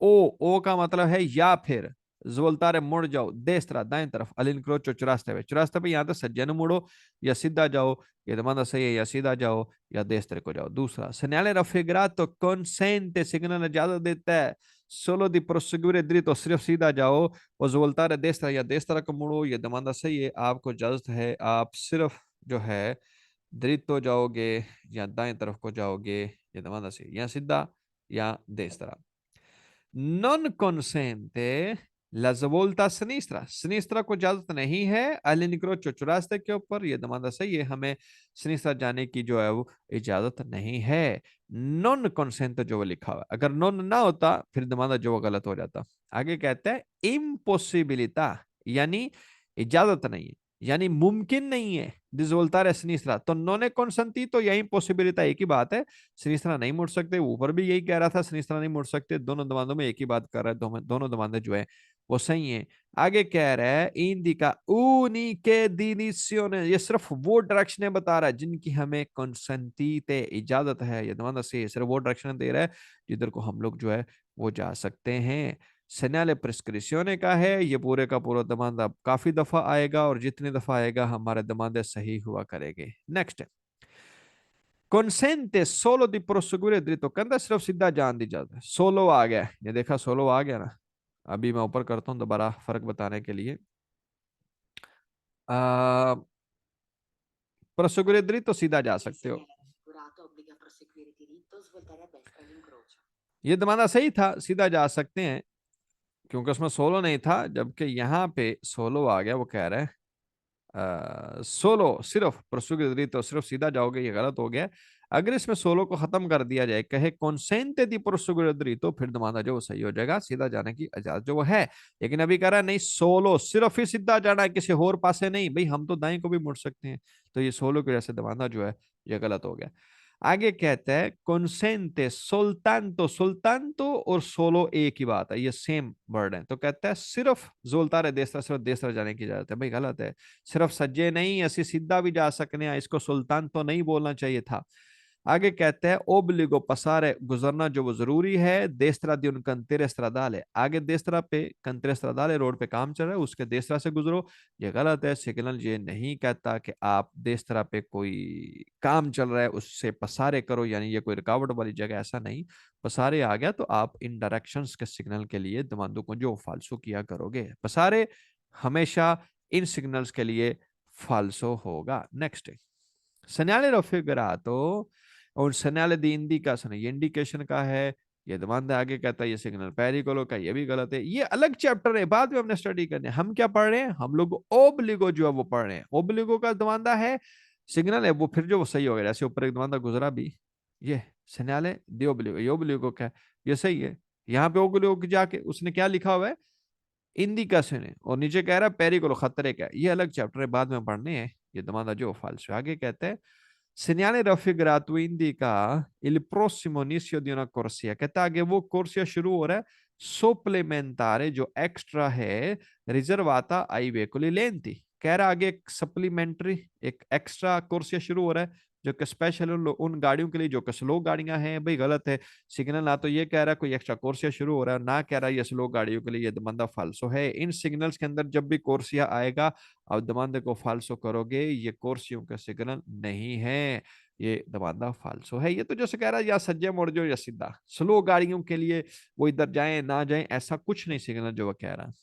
ओ का मतलब है या फिर। जोल्तारे मुड़ जाओ, देस्त्रा दाएं तरफ, all'incrocio चुरास्ते पे यहाँ तो सज्जन मुड़ो या सीधा जाओ, ये दमाना सही है, या सीधा जाओ या देस्त्रे को जाओ। दूसरा segnale raffigurato consente, सिग्नल इजाजत देता है solo di proseguire dritto, सिर्फ सीधा जाओ, और जोल्तारे देस्त्रा या देस्त्रा को मुड़ो, ये दमाना सही है, आपको इजाजत है, आप सिर्फ जो है दृतो जाओगे या दाएं तरफ को जाओगे, ये दमाना सही, या सीधा या देस्त्रा। non consente la svolta a sinistra, sinistra को इजाजत नहीं है all'incrocio चौरास्ते के ऊपर, ये दमादा सही है, हमें सिनिस्tra जाने की जो है वो इजाजत नहीं है। नॉन कंसेंट जो वो लिखा हुआ, अगर नॉन ना होता फिर दमादा जो वो गलत हो जाता। आगे कहते हैं इम्पॉसिबिलिटा, यानी इजाजत नहीं है, यानी मुमकिन नहीं है डिसवोल्तारे सिनिस्tra, तो नॉन कॉन्सेंटी तो यही पॉसिबिलिटा, एक ही बात है। सिनिस्tra नहीं मुड़ सकते, ऊपर भी यही कह रहा था सिनिस्tra नहीं मुड़ सकते, दोनों दमादों में एक ही बात कर रहा है, दोनों दमादे जो है वो सही है। आगे कह रहा है इंडिका उनिके डिनिशियोने, ये सिर्फ वो डायरेक्शन बता रहा है जिनकी हमें कंसेंटीते इजाजत है, ये दमादा से सिर्फ वो डायरेक्शन दे रहा है जिधर को हम लोग जो है वो जा सकते हैं। सेनाले प्रिस्क्रिप्शन का है, ये पूरे का पूरा दमांदा काफी दफा आएगा, और जितनी दफा आएगा हमारे दमांदे सही हुआ करेंगे। Next, consente solo di proseguire dritto, कहता सिर्फ सीधा जान दी जाता है। सोलो आ गया, ये देखा सोलो आ गया ना। अभी मैं ऊपर करता हूँ दोबारा फर्क बताने के लिए। आ, proseguire dritto सीधा जा सकते हो, ये दमाना सही था, सीधा जा सकते हैं, क्योंकि उसमें सोलो नहीं था, जबकि यहाँ पे सोलो आ गया। वो कह रहा है सोलो सिर्फ प्रसुगिरी, तो सिर्फ सीधा जाओगे, ये गलत हो गया। अगर इसमें सोलो को खत्म कर दिया जाए, कहे कॉन्सेंटे दी प्रसुगिरी, तो फिर दमाना जो सही हो जाएगा, सीधा जाने की इजाजत जो वो है। लेकिन अभी कह रहा है नहीं, सोलो सिर्फ ही सीधा जाना है, किसी और पासे नहीं, भाई हम तो दाएं को भी मुड़ सकते हैं, तो ये सोलो की वजह से दमाना जो है ये गलत हो गया। आगे कहता है consente soltanto, soltanto और सोलो एक ही बात है, ये सेम वर्ड है, तो कहता है सिर्फ जोल्तारे देसरा, सिर्फ देसरा जाने की इजाजत है। भाई गलत है, सिर्फ सज्जे नहीं, ऐसी सीधा भी जा सकने हैं, इसको सुल्तान तो नहीं बोलना चाहिए था। आगे कहते हैं ओब्लिगो पसारे, गुजरना जो वो जरूरी है, देस्त्रा दी उन कंतेरे स्ट्रादाले, आगे देस्त्रा पे कंतेरे स्ट्रादाले रोड पे काम चल रहा है, उसके देस्त्रा से गुजरो, ये गलत है। सिग्नल ये नहीं कहता कि आप देस्त्रा पे कोई काम चल रहा है उससे पसारे करो, यानी ये कोई रुकावट वाली जगह, ऐसा नहीं। पसारे आ गया तो आप इन डायरेक्शंस के सिग्नल के लिए दमादों को जो फालसो किया करोगे, पसारे हमेशा इन सिग्नल्स के लिए फालसो होगा। नेक्स्ट, segnale raffigurato और segnale di indicazione, ये इंडिकेशन का है, ये दमांदा आगे कहता है ये सिग्नल पेरिकोलो का, ये भी गलत है। ये अलग चैप्टर है, बाद में हमने स्टडी करने। हम क्या पढ़ रहे हैं, हम लोग ओब्लिगो जो है वो पढ़ रहे हैं। ओब्लिगो का दमांदा है सिग्नल है, वो फिर जो वो सही हो गया, जैसे ऊपर एक दमांदा गुजरा भी, ये segnale di obbligo, ये ओब्लिगो का है, ये सही है। यहाँ पे ओब्लिगो जाके उसने क्या लिखा हुआ है, इंडिकेशन है, और नीचे कह रहा है पेरिकोलो खतरे का, ये अलग चैप्टर है, बाद में पढ़ने हैं। ये दमांदा जो फाल्स आगे कहते हैं segnale raffigurato indica il prossimo inizio di una corsia, कहता है आगे वो कोर्सिया शुरू हो रहा है, supplementare जो एक्स्ट्रा है, रिजर्वाता आई वेहिकoli lenti, कह रहा है आगे एक सप्लीमेंट्री एक एक्स्ट्रा कोर्सिया शुरू हो रहा है जो कि स्पेशल उन गाड़ियों के लिए जो कि स्लो गाड़ियां हैं। भाई गलत है, सिग्नल ना तो ये कह रहा है कोई एक्स्ट्रा कोर्सिया शुरू हो रहा है, ना कह रहा है ये स्लो गाड़ियों के लिए, ये दमंदा फाल्सो है। इन सिग्नल्स के अंदर जब भी कोर्सिया आएगा, आप दमांदे को फाल्सो करोगे, ये कोर्सियों का सिग्नल नहीं है, ये दमांदा फाल्सो है। ये तो जैसे कह रहा है या सज्जे मुड़ जाओ या सीधा, स्लो गाड़ियों के लिए वो इधर जाएं ना जाएं, ऐसा कुछ नहीं सिग्नल जो वो कह रहा है।